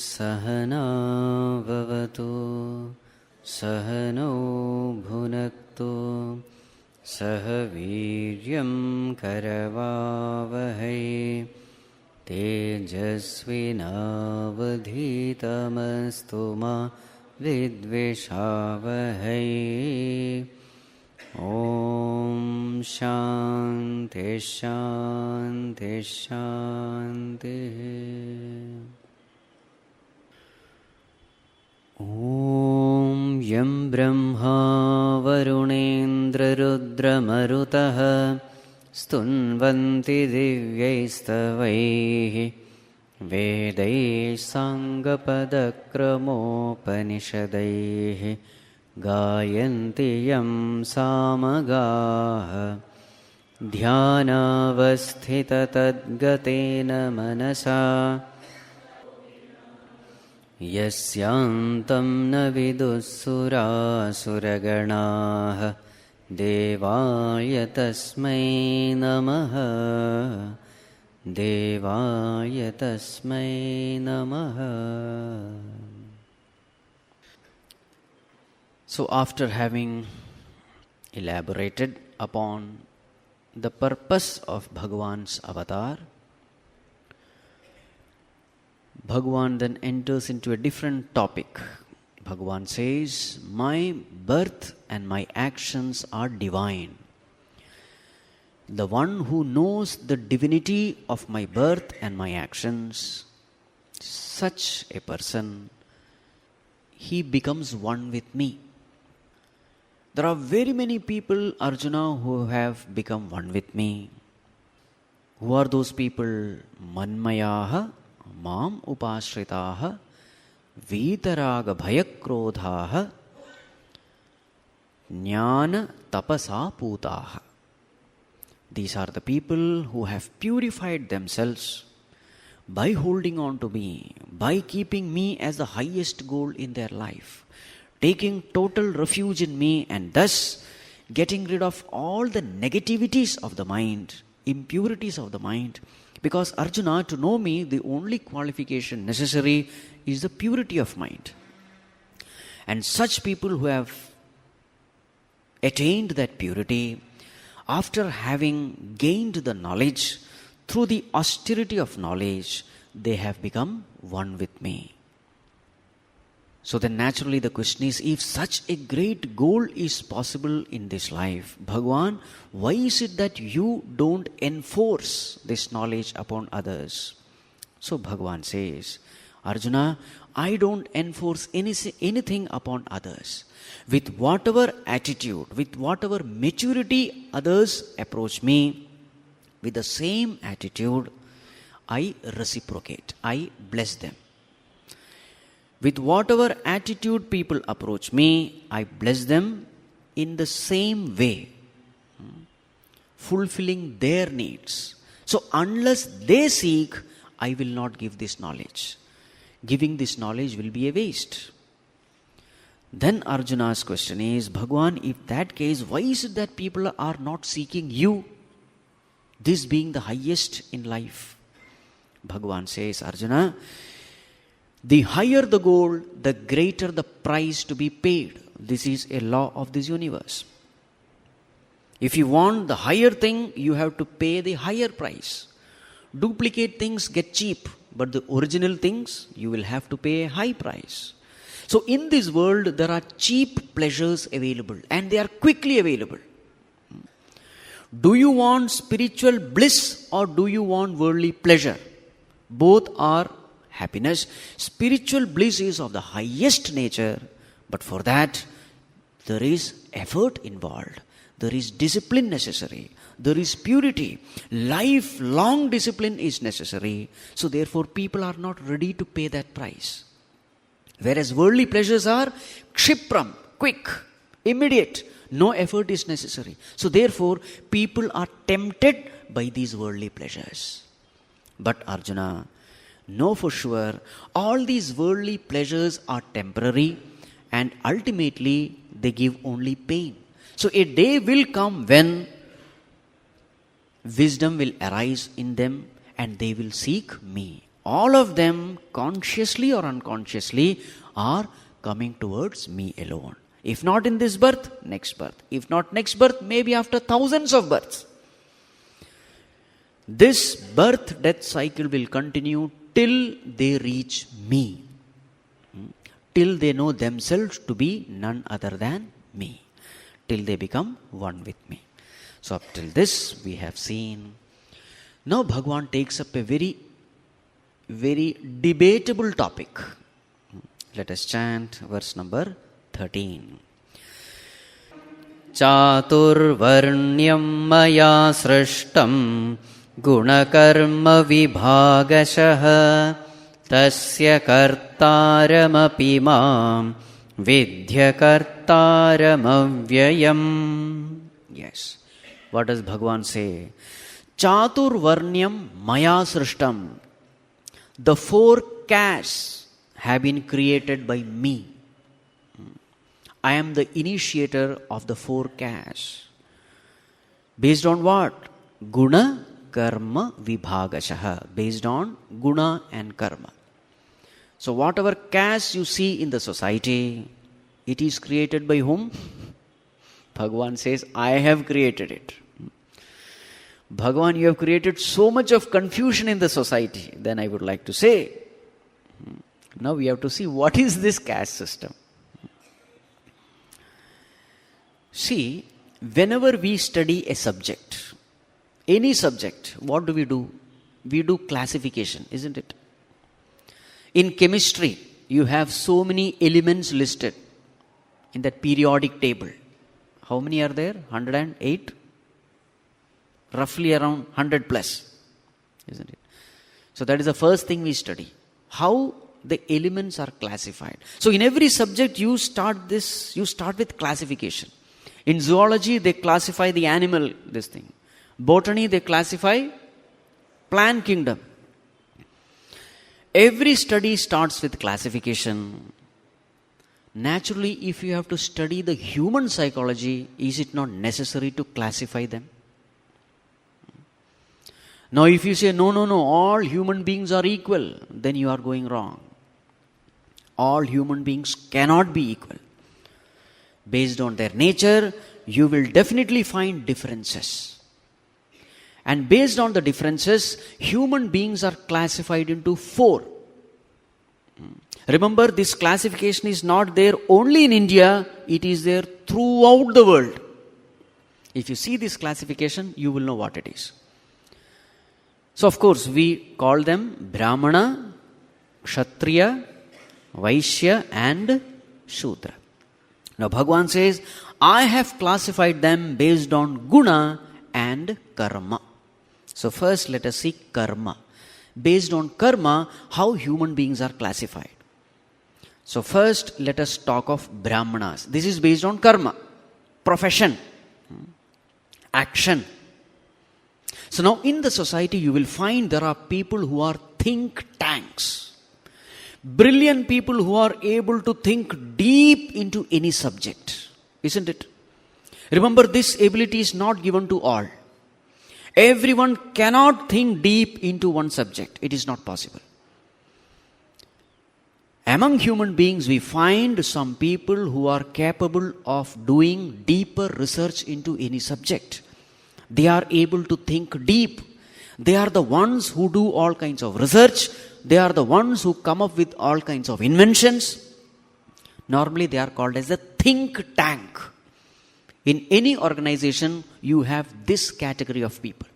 सहनाववतु सहनौ भुनक्तु सह वीर्यं करवावहै तेजस्विनावधीतमस्तु मा विद्विषावहै। ॐ शान्ति शान्ति शान्तिः। ॐ यं ब्रह्मा वरुणेन्द्ररुद्रमरुतः स्तुन्वन्ति दिव्यैस्तवैः वेदैः साङ्गपदक्रमोपनिषदैः गायन्ति यं सामगाः ध्यानावस्थिततद्गतेन मनसा यस्यान्तं न विदुःसुरासुरगणाः देवाय तस्मै नमः देवाय तस्मै नमः। So after having elaborated upon the purpose of Bhagavan's avatar, Bhagavan then enters into a different topic. Bhagavan says, my birth and my actions are divine. The one who knows the divinity of my birth and my actions, such a person, he becomes one with me. There are very many people, Arjuna, who have become one with me. Who are those people? Manmayaha Mam upashritaha Vitaraga bhayakrodhaha Jnana tapasa putaha. These are the people who have purified themselves by holding on to me, by keeping me as the highest goal in their life, taking total refuge in me, and thus getting rid of all the negativities of the mind, impurities of the mind. Because Arjuna, to know me, the only qualification necessary is the purity of mind. And such people who have attained that purity, after having gained the knowledge, through the austerity of knowledge, they have become one with me. So then naturally the question is, if such a great goal is possible in this life, Bhagavan, why is it that you don't enforce this knowledge upon others? So Bhagavan says, Arjuna, I don't enforce anything upon others. With whatever attitude, with whatever maturity others approach me, with the same attitude, I reciprocate, I bless them. With whatever attitude people approach me, I bless them in the same way, fulfilling their needs. So unless they seek, I will not give this knowledge. Giving this knowledge will be a waste. Then Arjuna's question is, Bhagavan, if that case, why is it that people are not seeking you? This being the highest in life. Bhagavan says, Arjuna, the higher the goal, the greater the price to be paid. This is a law of this universe. If you want the higher thing, you have to pay the higher price. Duplicate things get cheap, but the original things, you will have to pay a high price. So in this world, there are cheap pleasures available, and they are quickly available. Do you want spiritual bliss or do you want worldly pleasure? Both are happiness. Spiritual bliss is of the highest nature, but for that there is effort involved. There is discipline necessary. There is purity. Lifelong discipline is necessary. So therefore people are not ready to pay that price. Whereas worldly pleasures are kshipram, quick, immediate. No effort is necessary. So therefore people are tempted by these worldly pleasures. But Arjuna, know for sure, all these worldly pleasures are temporary and ultimately they give only pain. So a day will come when wisdom will arise in them and they will seek me. all of them, consciously or unconsciously, are coming towards me alone. If not in this birth, next birth. If not next birth, maybe after thousands of births. This birth-death cycle will continue till they reach me. Till they know themselves to be none other than me. Till they become one with me. So up till this we have seen. Now Bhagavan takes up a very debatable topic. Let us chant verse number 13. Chaturvarnyam maya srishtam gunakarma vibhagashaha tasya kartaramapi mam vidya kartaramavyayam. Yes. What does Bhagavan say? Chaturvarnyam maya srishtam. The 4 castes have been created by me. I am the initiator of the 4 castes. Based on what? Guna, karma, vibhagashaha. Based on guna and karma. So whatever caste you see in the society, it is created by whom? Bhagavan says, I have created it. Bhagavan, you have created so much of confusion in the society. Then I would like to say, now we have to see what is this caste system. See, whenever we study a subject, any subject, what do? We do classification, isn't it? In chemistry, you have so many elements listed in that periodic table. How many are there? 108? Roughly around 100 plus, isn't it? So that is the first thing we study. How the elements are classified. So in every subject you start with classification. In zoology, they classify the animal, this thing. Botany, they classify plant kingdom. Every study starts with classification. Naturally, if you have to study the human psychology, is it not necessary to classify them? Now, if you say, no, all human beings are equal, then you are going wrong. All human beings cannot be equal. Based on their nature, you will definitely find differences. And based on the differences, human beings are classified into 4. Remember, this classification is not there only in India, it is there throughout the world. If you see this classification, you will know what it is. So, of course, we call them Brahmana, Kshatriya, Vaishya and Shudra. Now, Bhagavan says, I have classified them based on guna and karma. So, first let us see karma. Based on karma, how human beings are classified. So, first let us talk of Brahmanas. This is based on karma, profession, action. So now in the society you will find there are people who are think tanks. Brilliant people who are able to think deep into any subject. Isn't it? Remember, this ability is not given to all. Everyone cannot think deep into one subject. It is not possible. Among human beings we find some people who are capable of doing deeper research into any subject. They are able to think deep. They are the ones who do all kinds of research. They are the ones who come up with all kinds of inventions. Normally they are called as a think tank. In any organization, you have this category of people.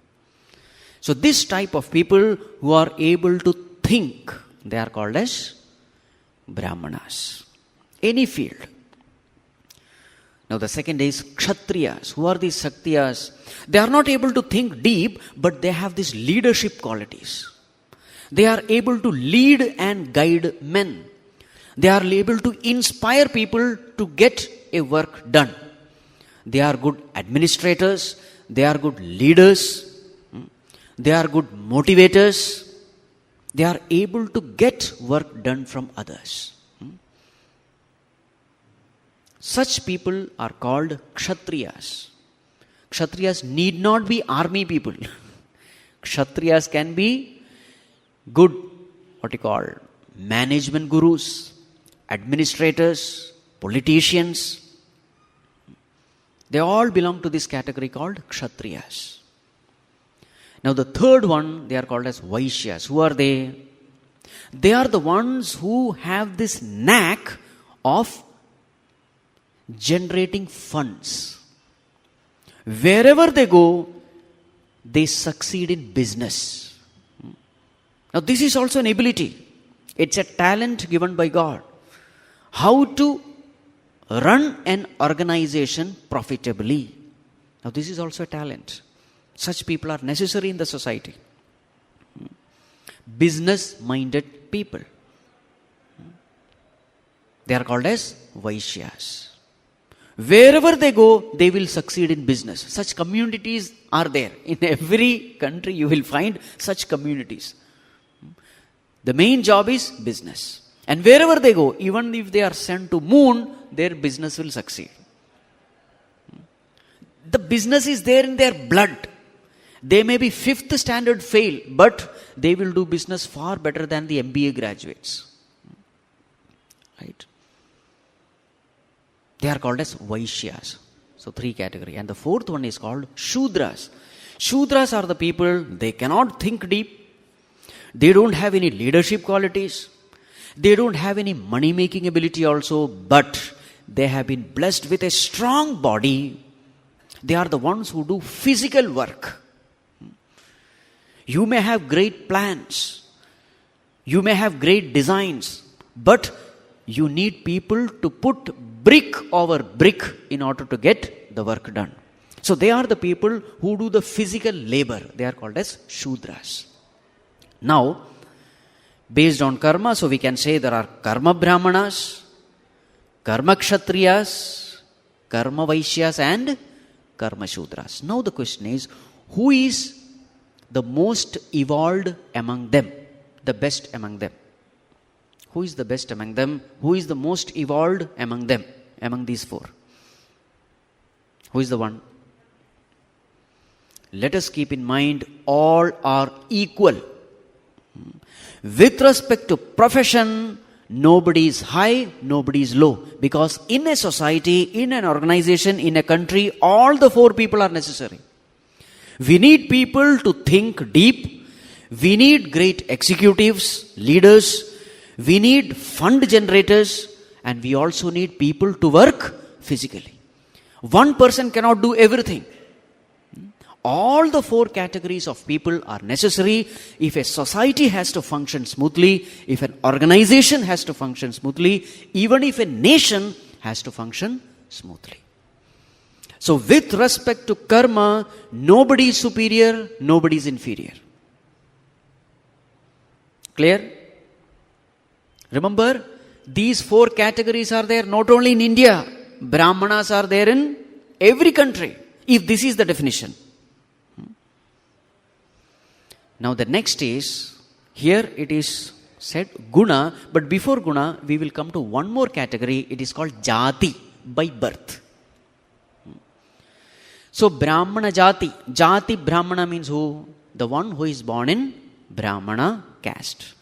So this type of people who are able to think, they are called as Brahmanas. Any field. Now the second is Kshatriyas. Who are these Kshatriyas? They are not able to think deep, but they have these leadership qualities. They are able to lead and guide men. They are able to inspire people to get a work done. They are good administrators. They are good leaders. They are good motivators. They are able to get work done from others. Such people are called Kshatriyas. Kshatriyas need not be army people. Kshatriyas can be good what you call management gurus, administrators, politicians. They all belong to this category called Kshatriyas. Now the third one, they are called as Vaishyas. Who are they? They are the ones who have this knack of generating funds. Wherever they go, they succeed in business. Now this is also an ability. It's a talent given by God. How to run an organization profitably. Now this is also a talent. Such people are necessary in the society. Business-minded people. They are called as Vaishyas. Wherever they go, they will succeed in business. Such communities are there. In every country you will find such communities. The main job is business. And wherever they go, even if they are sent to moon, their business will succeed. The business is there in their blood. They may be 5th standard fail, but they will do business far better than the MBA graduates. Right? They are called as Vaishyas. So 3 categories. And the 4th one is called Shudras. Shudras are the people, they cannot think deep. They don't have any leadership qualities. They don't have any money-making ability also, but they have been blessed with a strong body. They are the ones who do physical work. You may have great plans. You may have great designs, but you need people to put brick over brick in order to get the work done. So they are the people who do the physical labor. They are called as Shudras. Now, based on karma, so we can say there are karma brahmanas, karma kshatriyas, karma vaishyas and karma shudras. Now the question is, who is the most evolved among them? The best among them? Who is the best among them? Who is the most evolved among them? Among these 4? Who is the one? Let us keep in mind, all are equal. With respect to profession, nobody is high, nobody is low. Because in a society, in an organization, in a country, all the 4 people are necessary. We need people to think deep. We need great executives, leaders. We need fund generators. And we also need people to work physically. One person cannot do everything. All the 4 categories of people are necessary if a society has to function smoothly, if an organization has to function smoothly, even if a nation has to function smoothly. So with respect to karma, nobody is superior, nobody is inferior. Clear? Remember, these 4 categories are there not only in India. Brahmanas are there in every country, if this is the definition. Now the next is, here it is said guna, but before guna, we will come to one more category. It is called jati, by birth. So Brahmana jati. Jati Brahmana means who? The one who is born in Brahmana caste.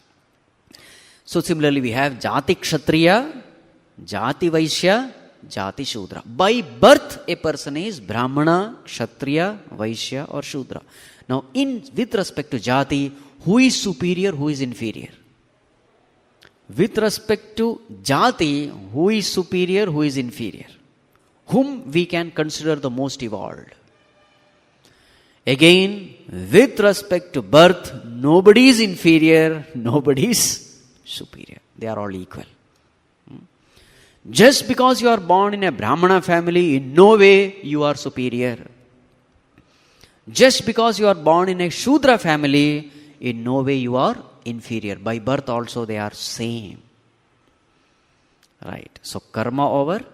So similarly we have jati kshatriya, jati vaishya, jati shudra. By birth a person is Brahmana, kshatriya, vaishya or shudra. Now with respect to jati, who is superior, who is inferior? With respect to jati, who is superior, who is inferior? Whom we can consider the most evolved? Again, with respect to birth, nobody is inferior, nobody is superior. They are all equal. Just because you are born in a Brahmana family, in no way you are superior. Just because you are born in a Shudra family, in no way you are inferior. By birth also they are same. Right. So karma over,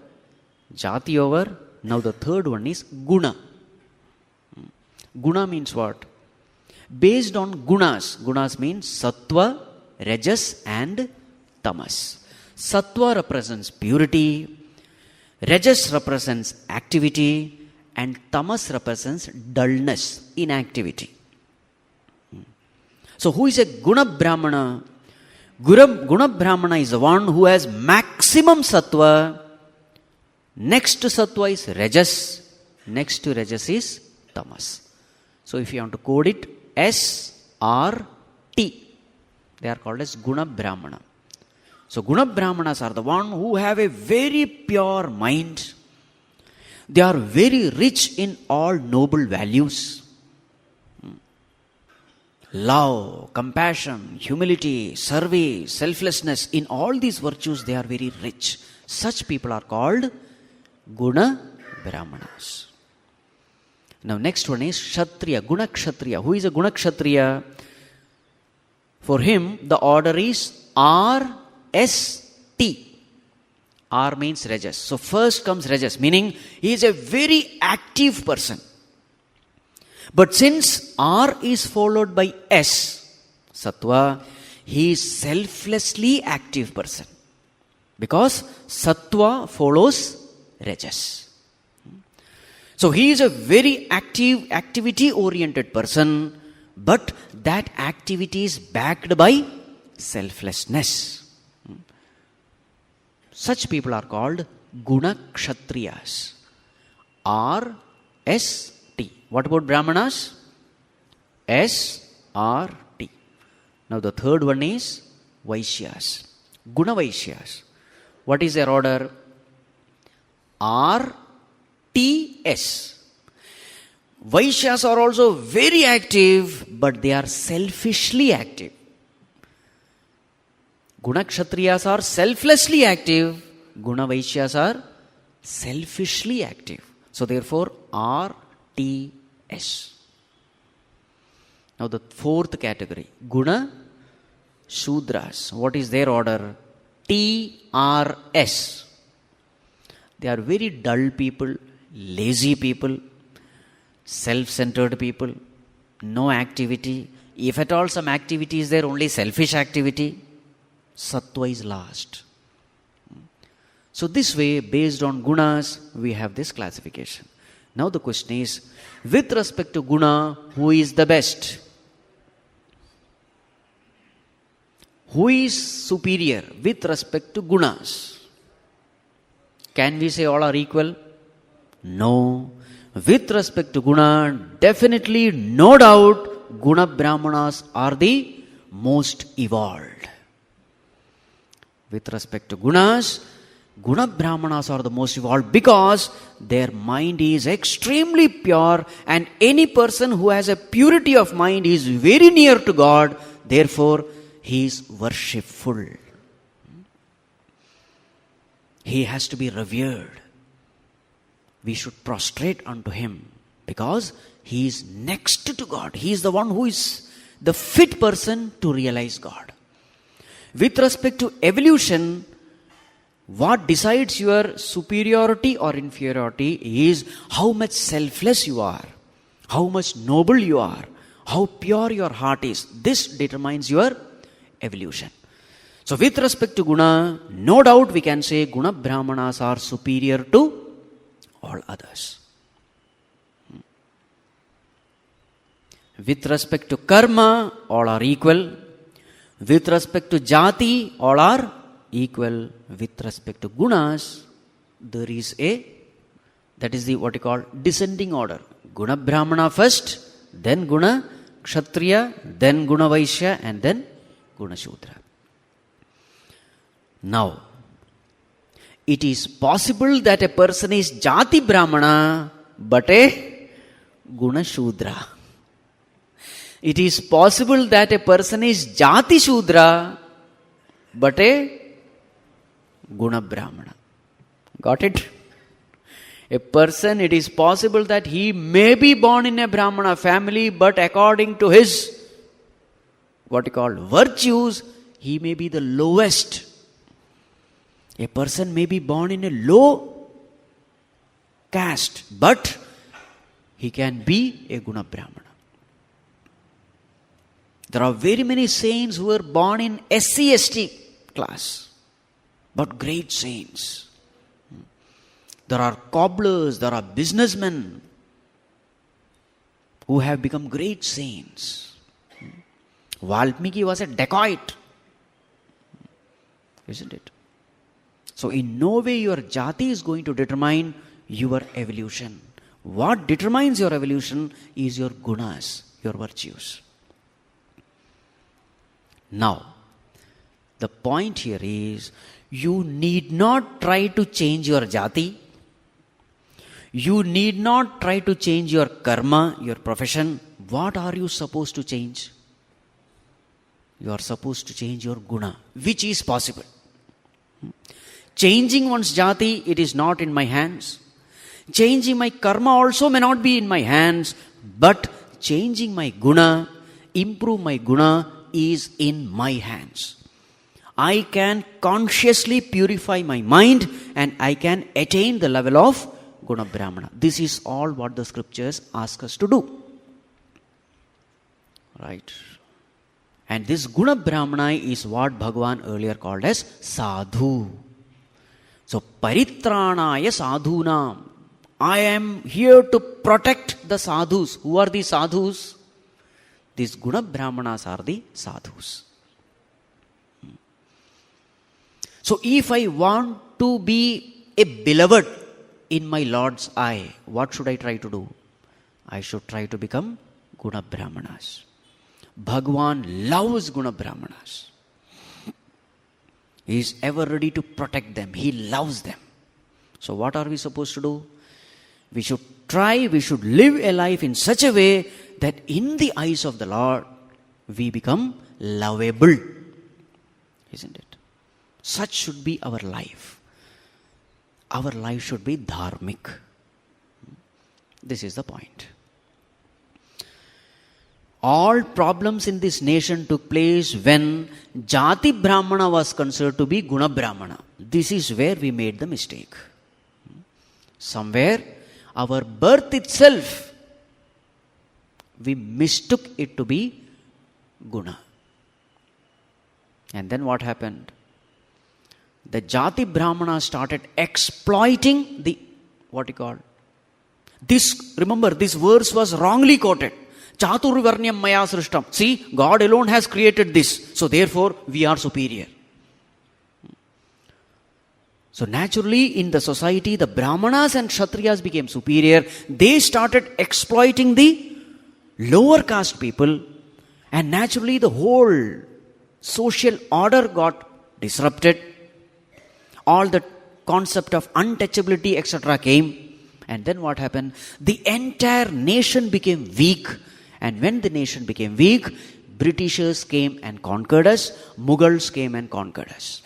jati over. Now the third one is guna. Guna means what? Based on gunas. Gunas means sattva, rajas and tamas. Sattva represents purity. Rajas represents activity. And tamas represents dullness, inactivity. So who is a guna brahmana? Guna Brahmana is the one who has maximum sattva. Next to sattva is rajas. Next to rajas is tamas. So if you want to code it, S-R-T. They are called as Guna Brahmana. So Guna Brahmanas are the one who have a very pure mind. They are very rich in all noble values. Love, compassion, humility, service, selflessness. In all these virtues they are very rich. Such people are called Guna Brahmanas. Now next one is Kshatriya, Guna Kshatriya. Who is a Guna Kshatriya? For him the order is R-S-T. R means Rajas. So first comes Rajas, meaning he is a very active person. But since R is followed by S, Sattva, he is selflessly active person. Because Sattva follows Rajas. So he is a very active, activity-oriented person, but that activity is backed by selflessness. Such people are called Guna Kshatriyas. R-S-T. What about Brahmanas? S-R-T. Now the third one is Vaishyas. Guna Vaishyas. What is their order? R-T-S. Vaishyas are also very active, but they are selfishly active. Guna Kshatriyas are selflessly active. Guna Vaishyas are selfishly active. So therefore R-T-S. Now the fourth category, Guna Shudras. What is their order? T-R-S. They are very dull people, lazy people, self-centered people, no activity. If at all some activity is there, only selfish activity. Sattva is last. So this way, based on gunas, we have this classification. Now the question is, with respect to guna, who is the best? Who is superior with respect to gunas? Can we say all are equal? No. With respect to guna, definitely, no doubt, Guna Brahmanas are the most evolved. With respect to gunas, Guna Brahmanas are the most evolved because their mind is extremely pure, and any person who has a purity of mind is very near to God. Therefore, he is worshipful. He has to be revered. We should prostrate unto him because he is next to God. He is the one who is the fit person to realize God. With respect to evolution, what decides your superiority or inferiority is how much selfless you are, how much noble you are, how pure your heart is. This determines your evolution. So with respect to guna, no doubt we can say Guna Brahmanas are superior to all others. With respect to karma, all are equal. With respect to jati, all are equal. With respect to gunas, there is that is the what you call descending order. Guna Brahmana first, then Guna Kshatriya, then Guna Vaishya, and then Guna Shudra. Now, it is possible that a person is jati Brahmana, but a Guna Shudra. It is possible that a person is jati Shudra, but a Guna Brahmana. Got it? A person, it is possible that he may be born in a Brahmana family, but according to his, what you call, virtues, he may be the lowest. A person may be born in a low caste, but he can be a Guna Brahmana. There are very many saints who were born in SC/ST class, but great saints. There are cobblers, there are businessmen who have become great saints. Valmiki was a dacoit. Isn't it? So in no way your jati is going to determine your evolution. What determines your evolution is your gunas, your virtues. Now, the point here is, you need not try to change your jati. You need not try to change your karma, your profession. What are you supposed to change? You are supposed to change your guna, which is possible. Changing one's jati, it is not in my hands. Changing my karma also may not be in my hands, but changing my guna, improve my guna, is in my hands. I can consciously purify my mind and I can attain the level of guna brahmana. This is all what the scriptures ask us to do. Right? And this guna brahmana is what Bhagavan earlier called as sadhu. So paritranaya sadhunam. I am here to protect the sadhus. Who are the sadhus? These guna brahmanas are the sadhus. So if I want to be a beloved in my Lord's eye, what should I try to do? I should try to become guna brahmanas. Bhagavan loves guna brahmanas. He is ever ready to protect them. He loves them. So what are we supposed to do? We should live a life in such a way that in the eyes of the Lord, we become lovable. Isn't it? Such should be our life. Our life should be dharmic. This is the point. All problems in this nation took place when Jati Brahmana was considered to be Guna Brahmana. This is where we made the mistake. Somewhere, our birth itself, we mistook it to be Guna. And then what happened? The Jati Brahmana started exploiting the, remember, this verse was wrongly quoted. Chaturvarnyam maya srishtam. See, God alone has created this. So therefore, we are superior. So naturally, in the society, the Brahmanas and Kshatriyas became superior. They started exploiting the lower caste people. And naturally, the whole social order got disrupted. All the concept of untouchability, etc. came. And then what happened? The entire nation became weak. And when the nation became weak, Britishers came and conquered us. Mughals came and conquered us.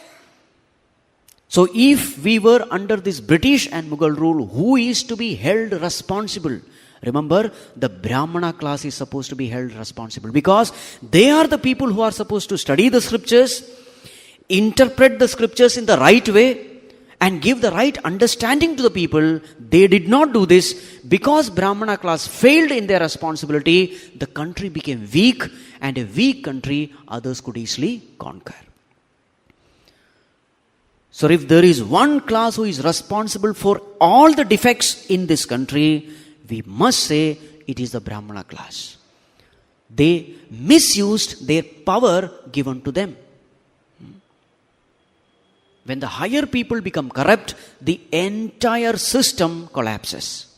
So if we were under this British and Mughal rule, who is to be held responsible? Remember, the Brahmana class is supposed to be held responsible because they are the people who are supposed to study the scriptures, interpret the scriptures in the right way, and give the right understanding to the people. They did not do this. Because Brahmana class failed in their responsibility, the country became weak, and a weak country others could easily conquer. So if there is one class who is responsible for all the defects in this country, we must say it is the Brahmana class. They misused their power given to them. When the higher people become corrupt, the entire system collapses.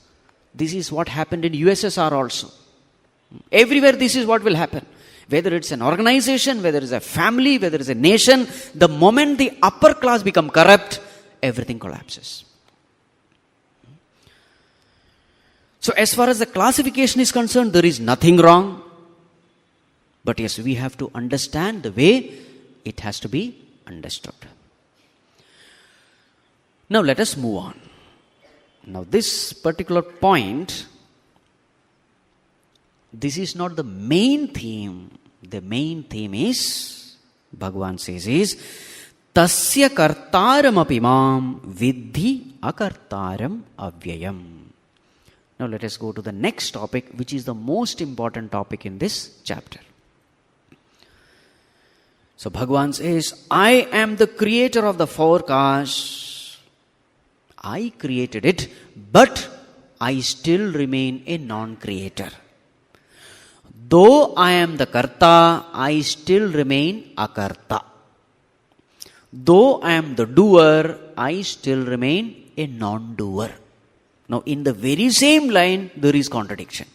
This is what happened in USSR also. Everywhere this is what will happen. Whether it's an organization, whether it's a family, whether it's a nation, the moment the upper class become corrupt, everything collapses. So as far as the classification is concerned, there is nothing wrong. But yes, we have to understand the way it has to be understood. Now let us move on. Now this particular point, this is not the main theme. The main theme is, Bhagavan says is, Tasya kartaram apimam vidhi akartaram avyayam. Now let us go to the next topic, which is the most important topic in this chapter. So Bhagavan says, I am the creator of the four castes. I created it, but I still remain a non-creator. Though I am the karta, I still remain akarta. Though I am the doer, I still remain a non-doer. Now, in the very same line, there is contradiction.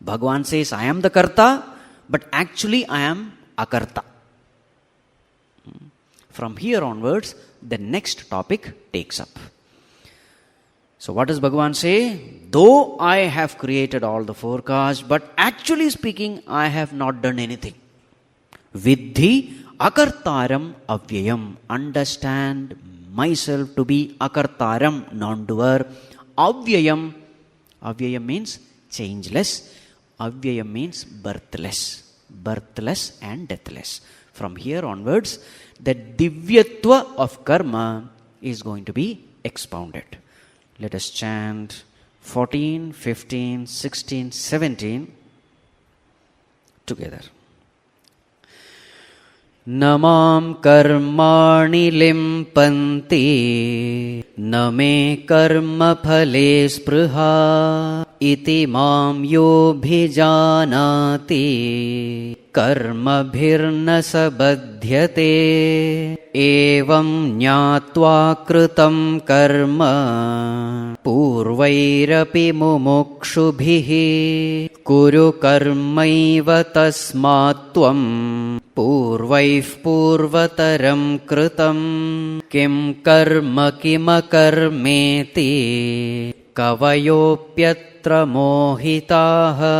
Bhagavan says, I am the karta, but actually I am akarta. From here onwards, the next topic takes up. So what does Bhagavan say? Though I have created all the four castes, but actually speaking, I have not done anything. Viddhi akartaram avyayam. Understand myself to be akartaram, non-doer. Avyayam. Avyayam means changeless. Avyayam means birthless. Birthless and deathless. From here onwards, the divyatva of karma is going to be expounded. Let us chant 14, 15, 16, 17 together. Namam karmani limpanti name karma phale spruha iti mam yobhijanati karma bhirna sabadhyate evam jnatva kritam karma purvairapi mumukshubhihi kuru karmaiva tasmatvam purvaih purvataram kritam kim karma kimakarmeti kavayopyatra mohitaha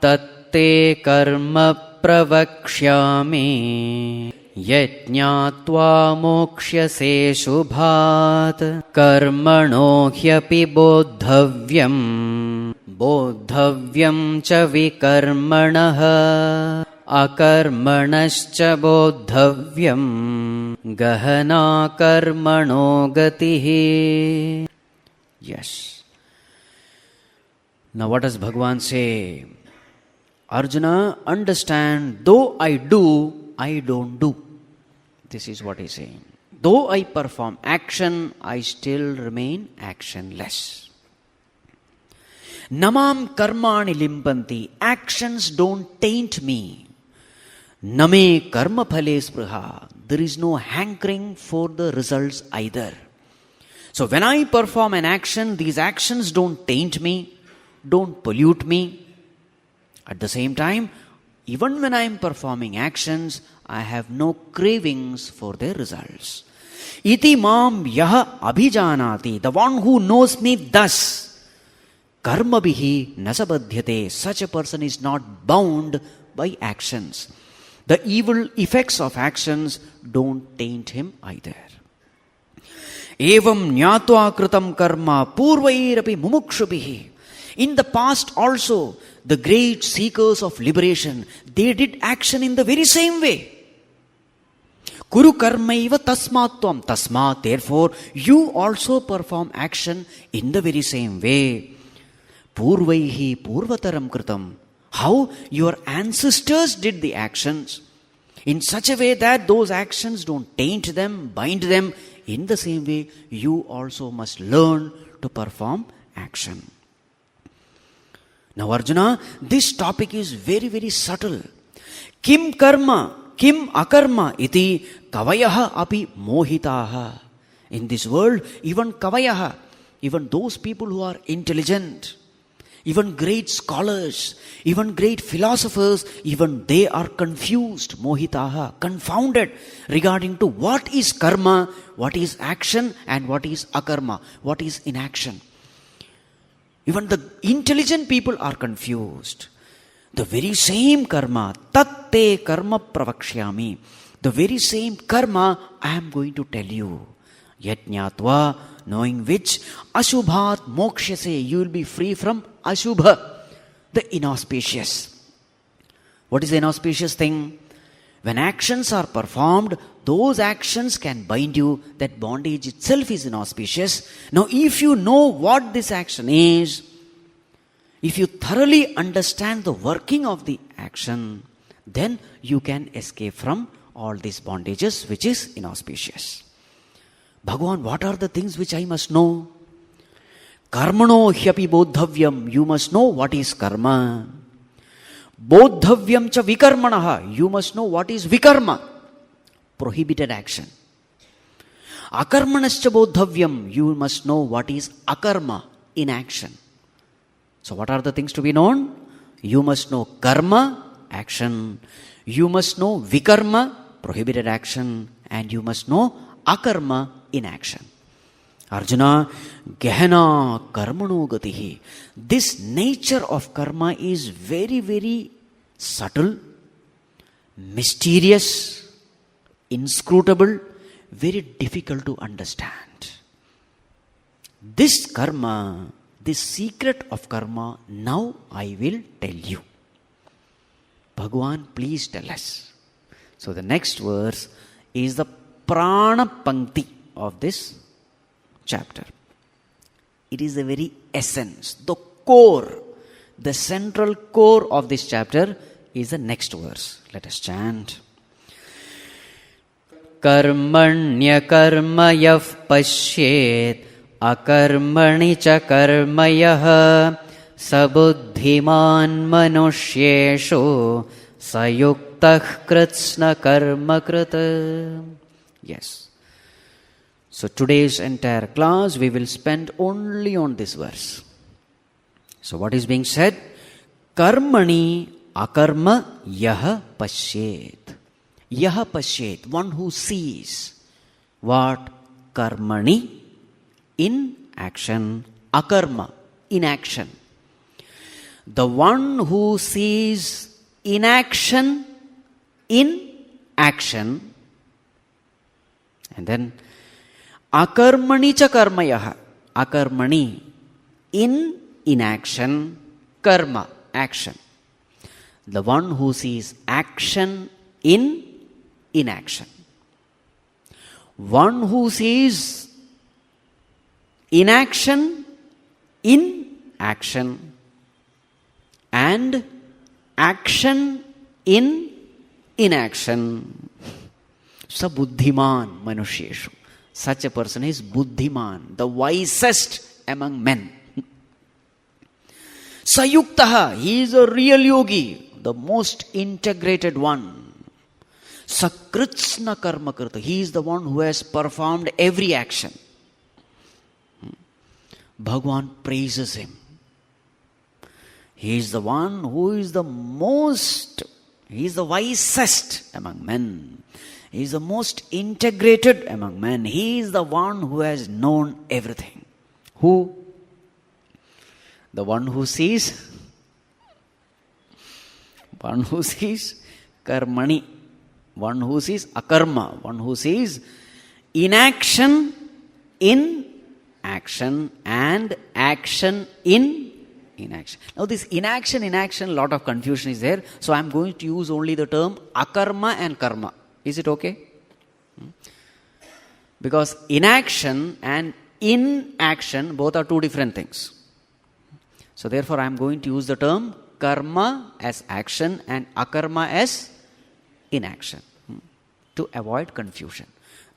tatte karma pravakshyami yajñātvā mokṣyase shubhāt karmano hyapi bodhavyam bodhavyam cha vikarmanah akarmanascha bodhavyam gahana karmano gatihi. Yes. Now what does Bhagavan say? Arjuna, understand, though I do, I don't do. This is what he's saying. Though I perform action, I still remain actionless. Namam karmani limpanti. Actions don't taint me. Name karma phale spruha. There is no hankering for the results either. So when I perform an action, these actions don't taint me, don't pollute me. At the same time, even when I am performing actions, I have no cravings for their results. Iti mam yaha abhijanati. The one who knows me thus, karma bihi nasabadhyate. Such a person is not bound by actions. The evil effects of actions don't taint him either. Evam jnātvā kritam karma purvairapi mumukshubhihi. In the past also, the great seekers of liberation, they did action in the very same way. Kuru karmaiva tasmatvam. Tasmat, therefore, you also perform action in the very same way. Purvaihi purvataram kritam. How your ancestors did the actions in such a way that those actions don't taint them, bind them. In the same way, you also must learn to perform action. Now Arjuna, this topic is very, very subtle. Kim karma, kim akarma iti kavayaha api mohitaha. In this world, even kavayaha, even those people who are intelligent, even great scholars, even great philosophers, even they are confused, mohitaha, confounded regarding to what is karma, what is action and what is akarma, what is inaction. Even the intelligent people are confused. The very same karma, tatte karma pravakshyami. The very same karma I am going to tell you. Yajñātvā, knowing which, ashubhat mokṣyase, you will be free from ashubha, the inauspicious. What is the inauspicious thing? When actions are performed, those actions can bind you. That bondage itself is inauspicious. Now, if you know what this action is, if you thoroughly understand the working of the action, then you can escape from all these bondages which is inauspicious. Bhagavan, what are the things which I must know? Karmano hyapi bodhavyam. You must know what is karma. Bodhavyam cha vikarmanaha. You must know what is vikarma. prohibited action. Akarmanascha bodhavyam, you must know what is akarma, inaction. So what are the things to be known? You must know karma, action. You must know vikarma, prohibited action. And you must know akarma, inaction. Arjuna, gehana karmano gatihi. This nature of karma is very, very subtle, mysterious, inscrutable, very difficult to understand. This karma, this secret of karma, now I will tell you. Bhagavan, please tell us. So the next verse is the prana pankti of this chapter. It is the very essence, the core, the central core of this chapter is the next verse. Let us chant. Karmanya karmayah pashyet akarmani cha karmayah sabuddhiman manushyeshu sayuktah kritsna karma krita. Yes. So today's entire class we will spend only on this verse. So what is being said? Karmani akarma yah pashyet. Yah pashyet, one who sees. What? Karmani, in action. Akarma, inaction. The one who sees inaction in action. And then akarmani cha karmayah. Akarmani, in inaction. Karma, action. The one who sees action in inaction. One who sees inaction in action and action in inaction. Sa buddhiman manushyeshu. Such a person is buddhiman, the wisest among men. Sayuktaha, he is a real yogi, the most integrated one. Sakritsna karma krita, he is the one who has performed every action. Bhagavan praises him. He is the one who is the most, he is the wisest among men. He is the most integrated among men. He is the one who has known everything. Who? The one who sees karmani, one who sees akarma, one who sees inaction in action and action in inaction. Now this inaction, a lot of confusion is there. So I am going to use only the term akarma and karma. Is it okay? Because inaction and inaction both are two different things. So therefore I am going to use the term karma as action and akarma as inaction to avoid confusion.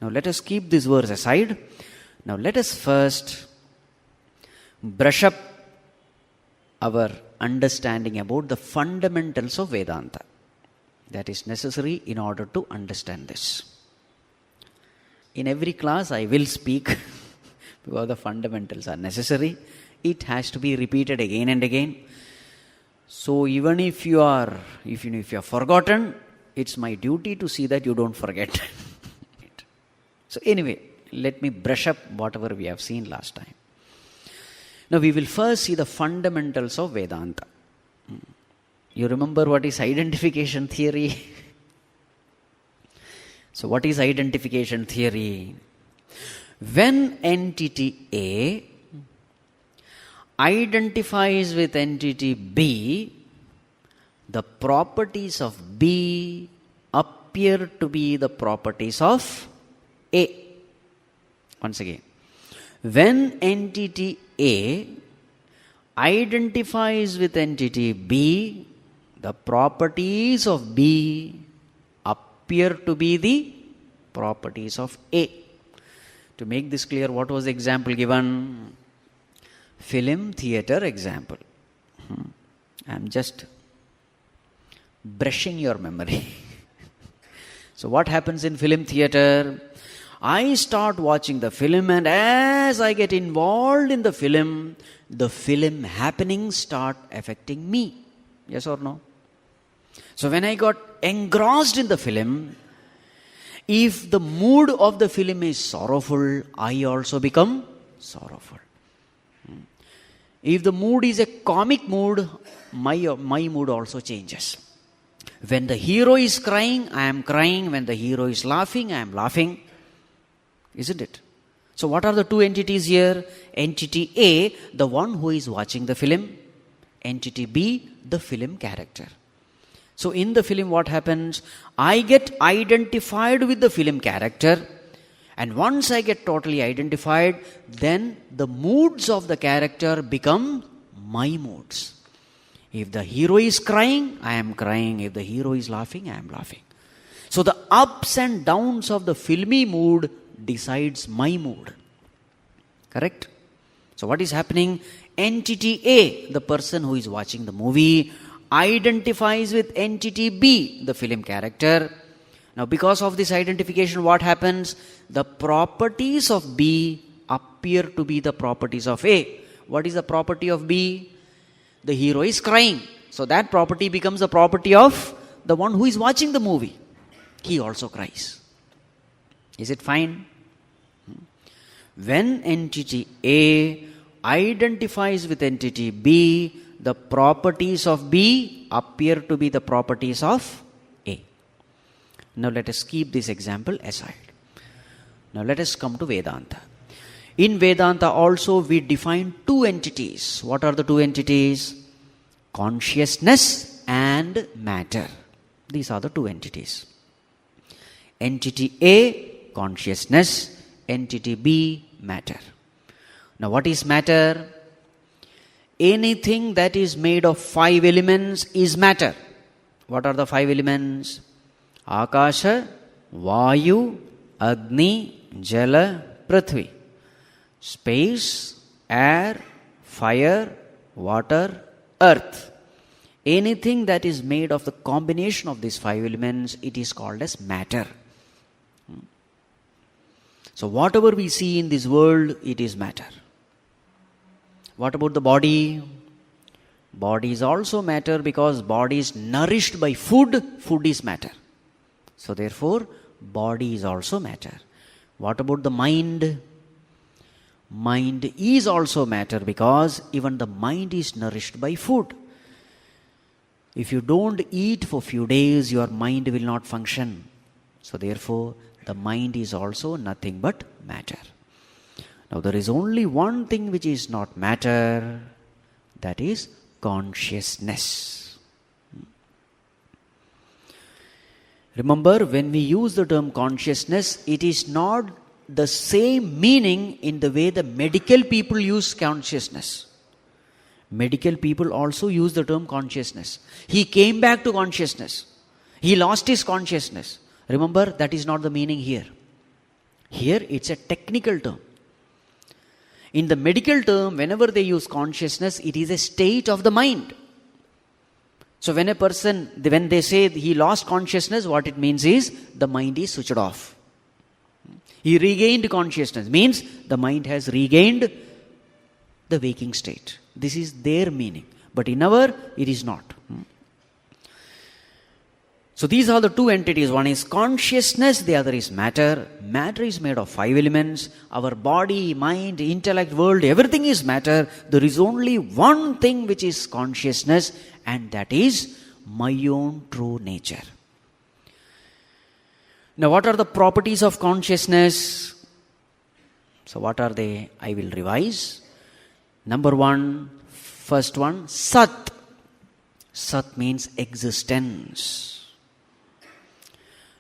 Now let us keep this verse aside. Now let us first brush up our understanding about the fundamentals of Vedanta. That is necessary in order to understand this. In every class I will speak because the fundamentals are necessary. It has to be repeated again and again. So even if you are forgotten, it's my duty to see that you don't forget. So anyway, let me brush up whatever we have seen last time. Now we will first see the fundamentals of Vedanta. You remember what is identification theory? So what is identification theory? When entity A identifies with entity B, the properties of B appear to be the properties of A. Once again, when entity A identifies with entity B, the properties of B appear to be the properties of A. To make this clear, what was the example given? Film theater example. I am just brushing your memory. So what happens in film theater? I start watching the film, and as I get involved in the film happenings start affecting me. Yes or no? So when I got engrossed in the film, if the mood of the film is sorrowful, I also become sorrowful. If the mood is a comic mood, my mood also changes. When the hero is crying, I am crying. When the hero is laughing, I am laughing. Isn't it? So what are the two entities here? Entity A, the one who is watching the film. Entity B, the film character. So in the film what happens? I get identified with the film character, and once I get totally identified, then the moods of the character become my moods. If the hero is crying, I am crying. If the hero is laughing, I am laughing. So the ups and downs of the filmy mood decides my mood. Correct? So what is happening? Entity A, the person who is watching the movie, identifies with entity B, the film character. Now because of this identification, what happens? The properties of B appear to be the properties of A. What is the property of B? The hero is crying. So that property becomes the property of the one who is watching the movie. He also cries. Is it fine? When entity A identifies with entity B, the properties of B appear to be the properties of A. Now let us keep this example aside. Now let us come to Vedanta. In Vedanta also we define two entities. What are the two entities? Consciousness and matter. These are the two entities. Entity A, consciousness. Entity B, matter. Now what is matter? Anything that is made of 5 elements is matter. What are the 5 elements? Akasha, Vayu, Agni, Jala, Prithvi. Space, air, fire, water, earth. Anything that is made of the combination of these 5 elements, it is called as matter. So whatever we see in this world, it is matter. What about the body? Body is also matter because body is nourished by food. Food is matter. So therefore, body is also matter. What about the mind? Mind is also matter because even the mind is nourished by food. If you don't eat for few days, your mind will not function. So therefore, the mind is also nothing but matter. Now there is only one thing which is not matter, that is consciousness. Remember, when we use the term consciousness, it is not the same meaning in the way the medical people use consciousness. Medical people also use the term consciousness. He came back to consciousness. He lost his consciousness. Remember, that is not the meaning here. Here it's a technical term. In the medical term, whenever they use consciousness, it is a state of the mind. So when a person, when they say he lost consciousness, what it means is the mind is switched off. He regained consciousness, means the mind has regained the waking state. This is their meaning. But in our, it is not. So these are the two entities. One is consciousness, the other is matter. Matter is made of 5 elements. Our body, mind, intellect, world, everything is matter. There is only one thing which is consciousness, and that is my own true nature. Now what are the properties of consciousness? So what are they? I will revise. Number 1, first one, Sat. Sat means existence.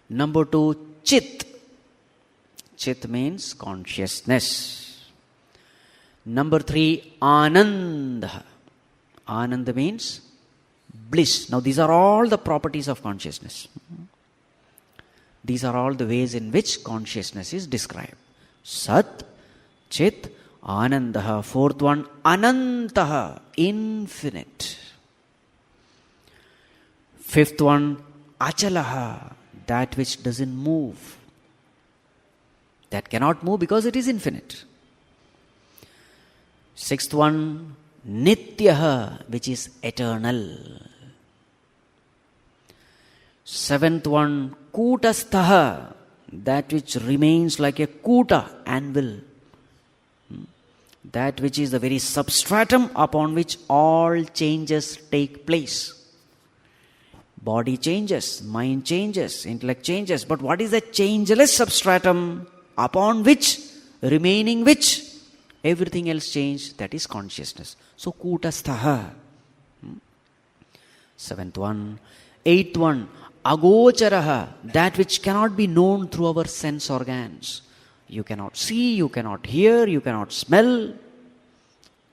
Number 2, Chit. Chit means consciousness. Number 3, Anand. Anand means bliss. Now these are all the properties of consciousness. These are all the ways in which consciousness is described. Sat, Chit, Anandaha. Fourth one, Anantaha, infinite. Fifth one, Achalaha, that which doesn't move. That cannot move because it is infinite. Sixth one, Nityaha, which is eternal. Seventh one, Kutastaha, that which remains like a kuta, anvil. That which is the very substratum upon which all changes take place. Body changes, mind changes, intellect changes. But what is the changeless substratum upon which, remaining which, everything else changes? That is consciousness. So, Kutastaha. Seventh one. Eighth one. Agocharaha, that which cannot be known through our sense organs. You cannot see, you cannot hear, you cannot smell,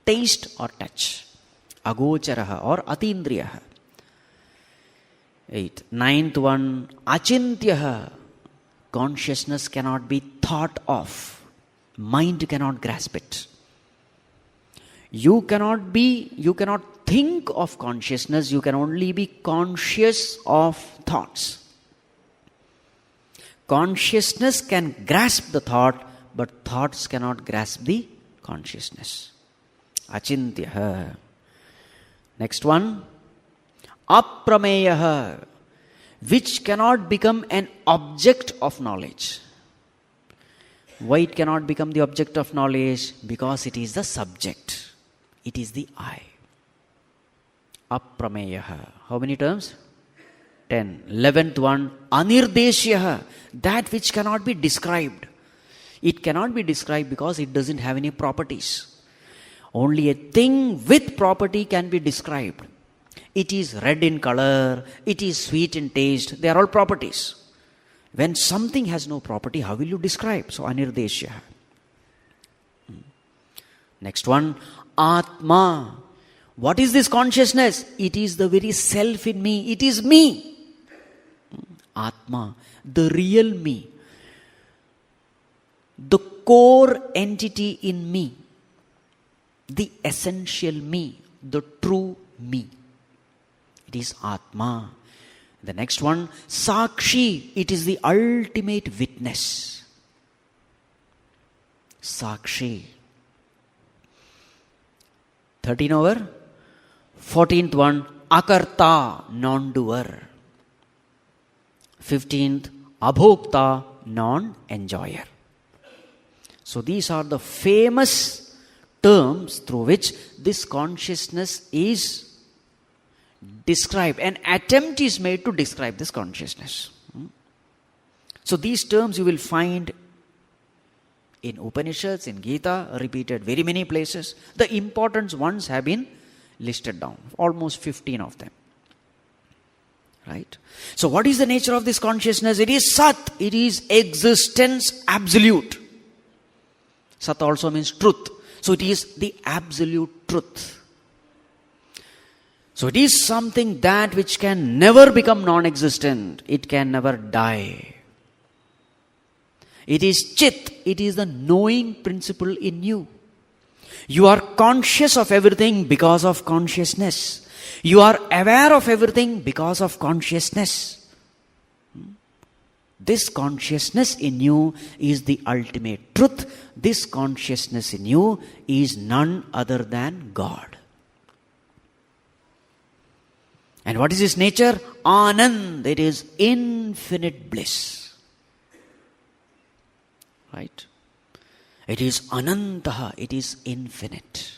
taste or touch. Agocharaha or atindriyaha. Eighth. Ninth one, achintyaha. Consciousness cannot be thought of. Mind cannot grasp it. You cannot think of consciousness, you can only be conscious of thoughts. Consciousness can grasp the thought, but thoughts cannot grasp the consciousness. Achintyaha. Next one, aprameyaha, which cannot become an object of knowledge. Why it cannot become the object of knowledge? Because it is the subject. It is the I. Aprameyaha. How many terms? 10. 11th one, anirdeshyaha, that which cannot be described. It cannot be described because it doesn't have any properties. Only a thing with property can be described. It is red in color, it is sweet in taste, they are all properties. When something has no property, how will you describe? So, anirdeshyaha. Next one, Atma. What is this consciousness? It is the very self in me. It is me. Atma, the real me. The core entity in me. The essential me. The true me. It is Atma. The next one, Sakshi. It is the ultimate witness. Sakshi. 13 over. 14th one, Akarta, non-doer. 15th, Abhokta, non-enjoyer. So these are the famous terms through which this consciousness is described. An attempt is made to describe this consciousness. So these terms you will find in Upanishads, in Gita, repeated very many places. The important ones have been listed down, almost 15 of them. Right? So what is the nature of this consciousness? It is Sat, it is existence absolute. Sat also means truth. So it is the absolute truth. So it is something that which can never become non-existent. It can never die. It is Chit, it is the knowing principle in you. You are conscious of everything because of consciousness. You are aware of everything because of consciousness. This consciousness in you is the ultimate truth. This consciousness in you is none other than God. And what is its nature? Anand, it is infinite bliss. Right? It is Anantaha, it is infinite.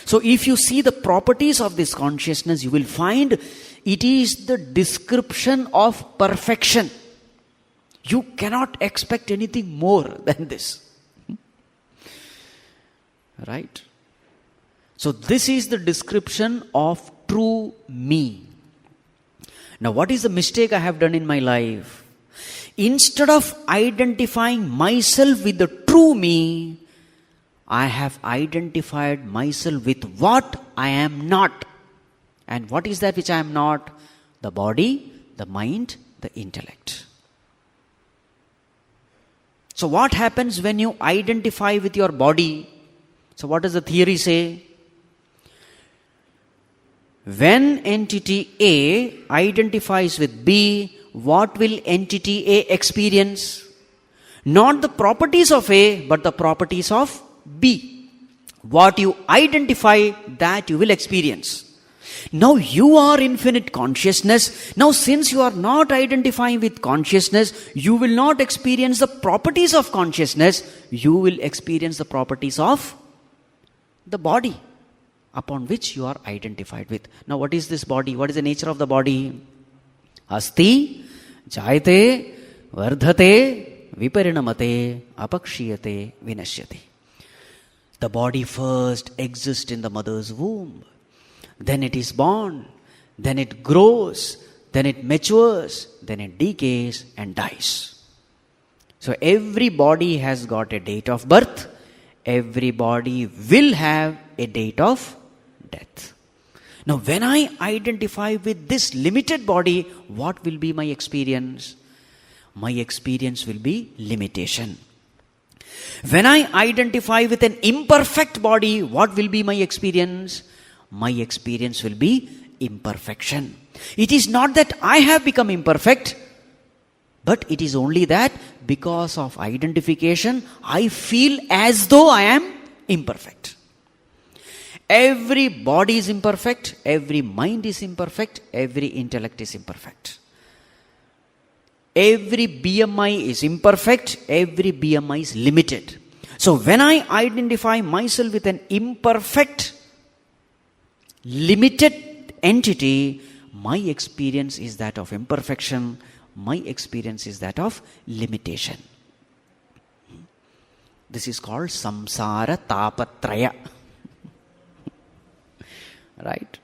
So if you see the properties of this consciousness, you will find it is the description of perfection. You cannot expect anything more than this. Right? So this is the description of true me. Now what is the mistake I have done in my life? Instead of identifying myself with the true me, I have identified myself with what I am not. And what is that which I am not? The body, the mind, the intellect. So what happens when you identify with your body? So what does the theory say? When entity A identifies with B, what will entity A experience? Not the properties of A, but the properties of B. What you identify, that you will experience. Now you are infinite consciousness. Now since you are not identifying with consciousness, you will not experience the properties of consciousness. You will experience the properties of the body upon which you are identified with. Now what is this body? What is the nature of the body? Asti, jayate, vardhate, viparinamate, apakshiyate, vinashyate. The body first exists in the mother's womb. Then it is born. Then it grows. Then it matures. Then it decays and dies. So every body has got a date of birth. Every body will have a date of death. Now when I identify with this limited body, what will be my experience? My experience will be limitation. When I identify with an imperfect body, what will be my experience? My experience will be imperfection. It is not that I have become imperfect, but it is only that because of identification, I feel as though I am imperfect. Every body is imperfect, every mind is imperfect, every intellect is imperfect. Every BMI is imperfect, every BMI is limited. So when I identify myself with an imperfect, limited entity, my experience is that of imperfection, my experience is that of limitation. This is called samsara tapatraya. Right?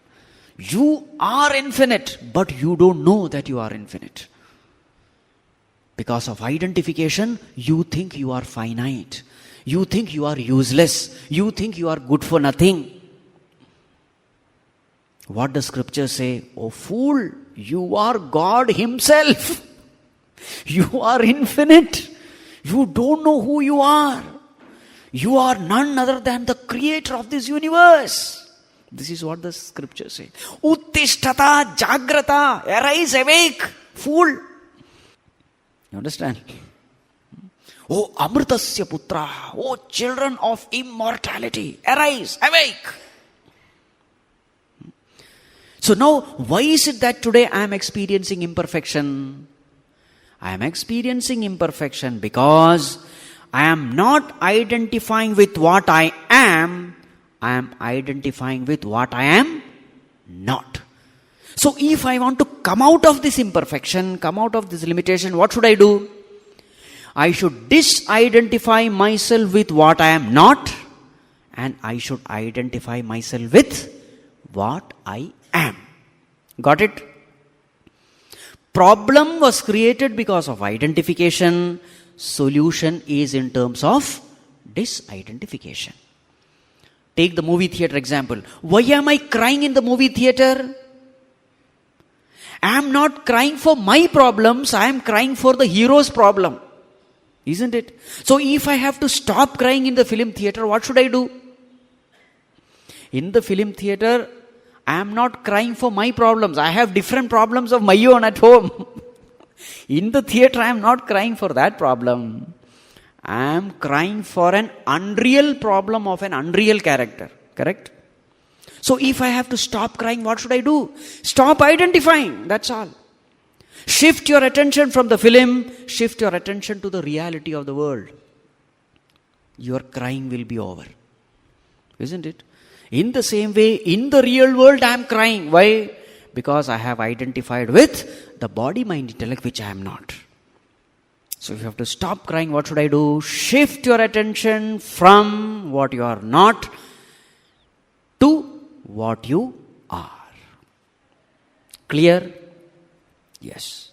You are infinite, but you don't know that you are infinite. Because of identification, you think you are finite. You think you are useless. You think you are good for nothing. What does scripture say? Oh fool, you are God himself. You are infinite. You don't know who you are. You are none other than the creator of this universe. This is what the scripture says. Uttishtata jagrata, arise, awake, fool. You understand? Oh amritasya putra, oh children of immortality, arise, awake. So now, why is it that today I am experiencing imperfection? I am experiencing imperfection because I am not identifying with what I am identifying with what I am not. So if I want to come out of this imperfection, come out of this limitation, what should I do? I should disidentify myself with what I am not, and I should identify myself with what I am. Got it? Problem was created because of identification. Solution is in terms of disidentification. Take the movie theater example. Why am I crying in the movie theater? I am not crying for my problems. I am crying for the hero's problem. Isn't it? So if I have to stop crying in the film theater, what should I do? In the film theater, I am not crying for my problems. I have different problems of my own at home. In the theater, I am not crying for that problem. I am crying for an unreal problem of an unreal character. Correct? So if I have to stop crying, what should I do? Stop identifying. That's all. Shift your attention from the film. Shift your attention to the reality of the world. Your crying will be over. Isn't it? In the same way, in the real world, I am crying. Why? Because I have identified with the body, mind, intellect, which I am not. So if you have to stop crying, what should I do? Shift your attention from what you are not to what you are. Clear? Yes.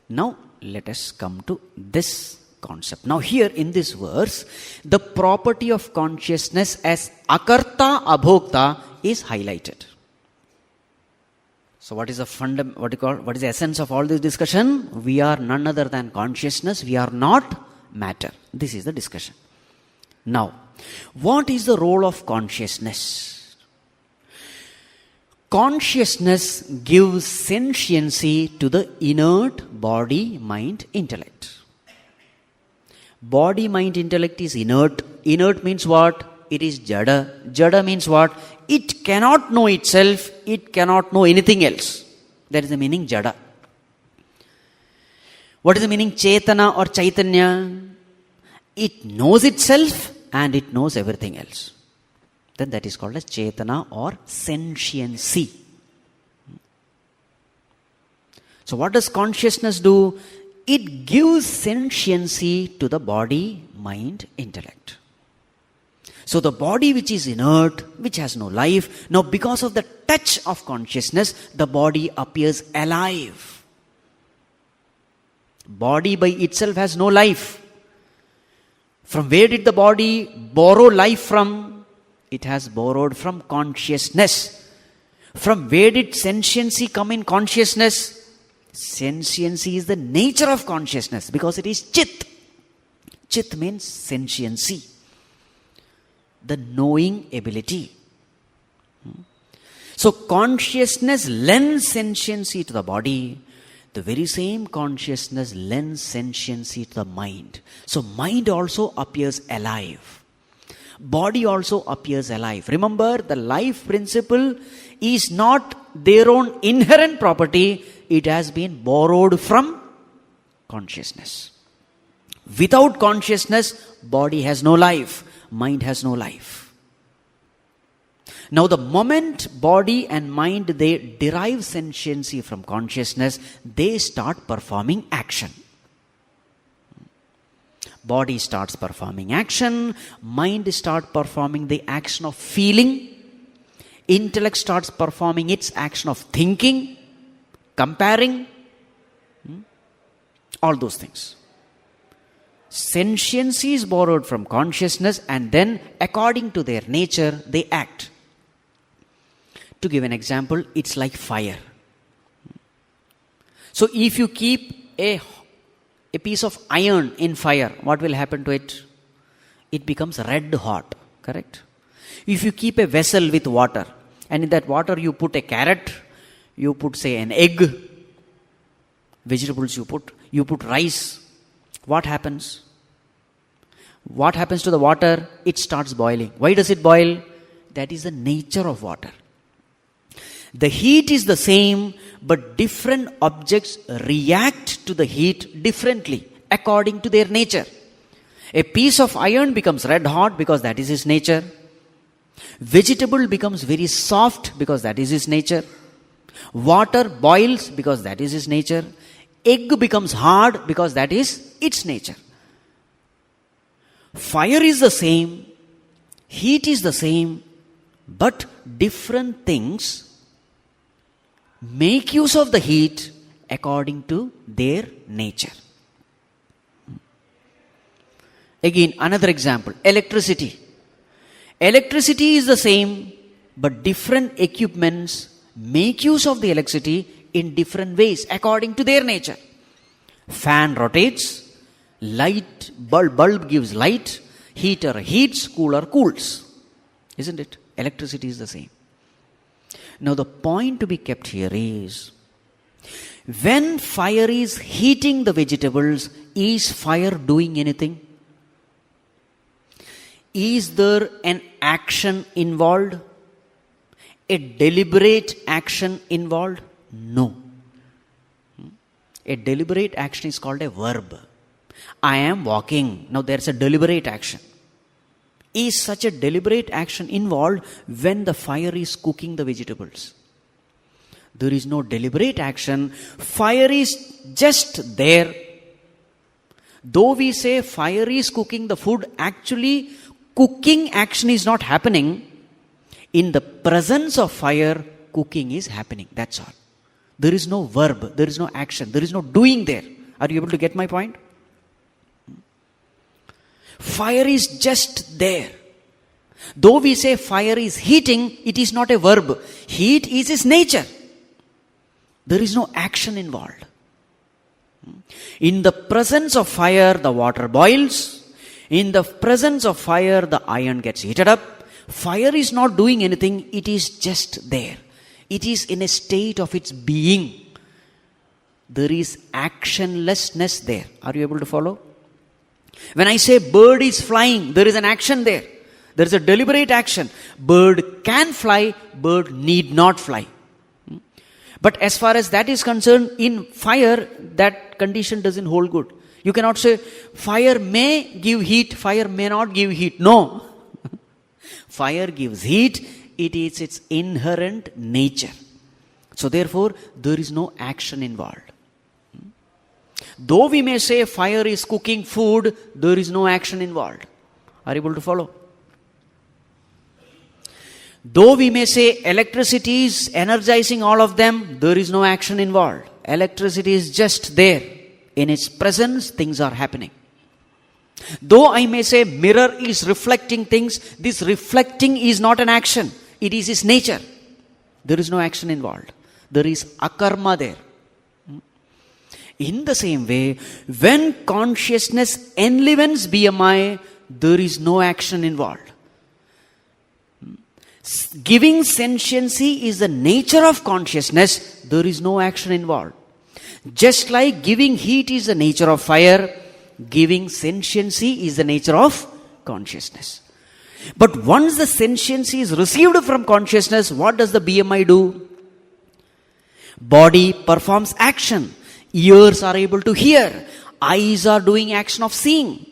Now let us come to this concept. Now here in this verse, the property of consciousness as akarta abhokta is highlighted. So what is the essence of all this discussion? We are none other than consciousness. We are not matter. This is the discussion. Now, what is the role of consciousness? Consciousness gives sentiency to the inert body, mind, intellect. Body, mind, intellect is inert. Inert means what? It is jada. Jada means what? It cannot know itself. It cannot know anything else. That is the meaning jada. What is the meaning chetana or chaitanya? It knows itself and it knows everything else. Then that is called as chetana or sentiency. So what does consciousness do? It gives sentiency to the body, mind, intellect. So the body which is inert, which has no life, now because of the touch of consciousness, the body appears alive. Body by itself has no life. From where did the body borrow life from? It has borrowed from consciousness. From where did sentiency come in consciousness? Sentiency is the nature of consciousness because it is chit. Chit means sentiency, the knowing ability. So consciousness lends sentiency to the body. The very same consciousness lends sentiency to the mind. So mind also appears alive. Body also appears alive. Remember, the life principle is not their own inherent property. It has been borrowed from consciousness. Without consciousness, body has no life. Mind has no life. Now the moment body and mind, they derive sentiency from consciousness, they start performing action. Body starts performing action, mind starts performing the action of feeling, intellect starts performing its action of thinking, comparing, all those things. Sentiency is borrowed from consciousness and then according to their nature they act. To give an example, it's like fire. So if you keep a piece of iron in fire, what will happen to it? It becomes red hot, correct? If you keep a vessel with water and in that water you put a carrot, you put say an egg, vegetables you put rice, what happens? What happens to the water? It starts boiling. Why does it boil? That is the nature of water. The heat is the same, but different objects react to the heat differently according to their nature. A piece of iron becomes red hot because that is its nature. Vegetable becomes very soft because that is its nature. Water boils because that is its nature. Egg becomes hard because that is its nature. Fire is the same, heat is the same, but different things make use of the heat according to their nature. Again, another example, electricity. Electricity is the same, but different equipments make use of the electricity in different ways according to their nature. Fan rotates, light bulb gives light, heater heats, cooler cools. Isn't it? Electricity is the same. Now the point to be kept here is, when fire is heating the vegetables, is fire doing anything? Is there an action involved? A deliberate action involved? No. A deliberate action is called a verb. I am walking. Now there's a deliberate action. Is such a deliberate action involved when the fire is cooking the vegetables? There is no deliberate action. Fire is just there. Though we say fire is cooking the food, actually cooking action is not happening. In the presence of fire, cooking is happening. That's all. There is no verb, there is no action, there is no doing there. Are you able to get my point? Fire is just there. Though we say fire is heating, it is not a verb. Heat is its nature. There is no action involved. In the presence of fire, the water boils. In the presence of fire, the iron gets heated up. Fire is not doing anything, it is just there. It is in a state of its being. There is actionlessness there. Are you able to follow? When I say bird is flying, there is an action there. There is a deliberate action. Bird can fly, bird need not fly. But as far as that is concerned, in fire, that condition doesn't hold good. You cannot say, fire may give heat, fire may not give heat. No. Fire gives heat. It is its inherent nature. So therefore, there is no action involved. Though we may say fire is cooking food, there is no action involved. Are you able to follow? Though we may say electricity is energizing all of them, there is no action involved. Electricity is just there. In its presence, things are happening. Though I may say mirror is reflecting things, this reflecting is not an action. It is its nature. There is no action involved. There is akarma there. In the same way, when consciousness enlivens BMI, there is no action involved. Giving sentiency is the nature of consciousness, there is no action involved. Just like giving heat is the nature of fire, giving sentiency is the nature of consciousness. But once the sentiency is received from consciousness, what does the BMI do? Body performs action. Ears are able to hear. Eyes are doing action of seeing.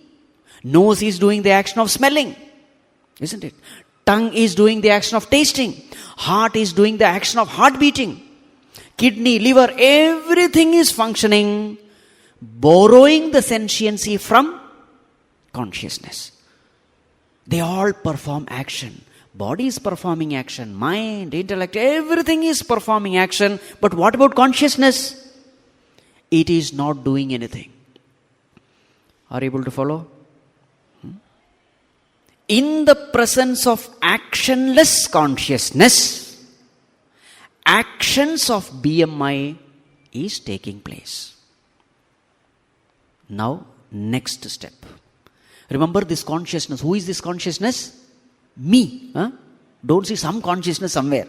Nose is doing the action of smelling. Isn't it? Tongue is doing the action of tasting. Heart is doing the action of heart beating. Kidney, liver, everything is functioning, borrowing the sentiency from consciousness. They all perform action. Body is performing action. Mind, intellect, everything is performing action. But what about consciousness? It is not doing anything. Are you able to follow? In the presence of actionless consciousness, actions of BMI is taking place. Now, next step. Remember this consciousness. Who is this consciousness? Me. Don't see some consciousness somewhere.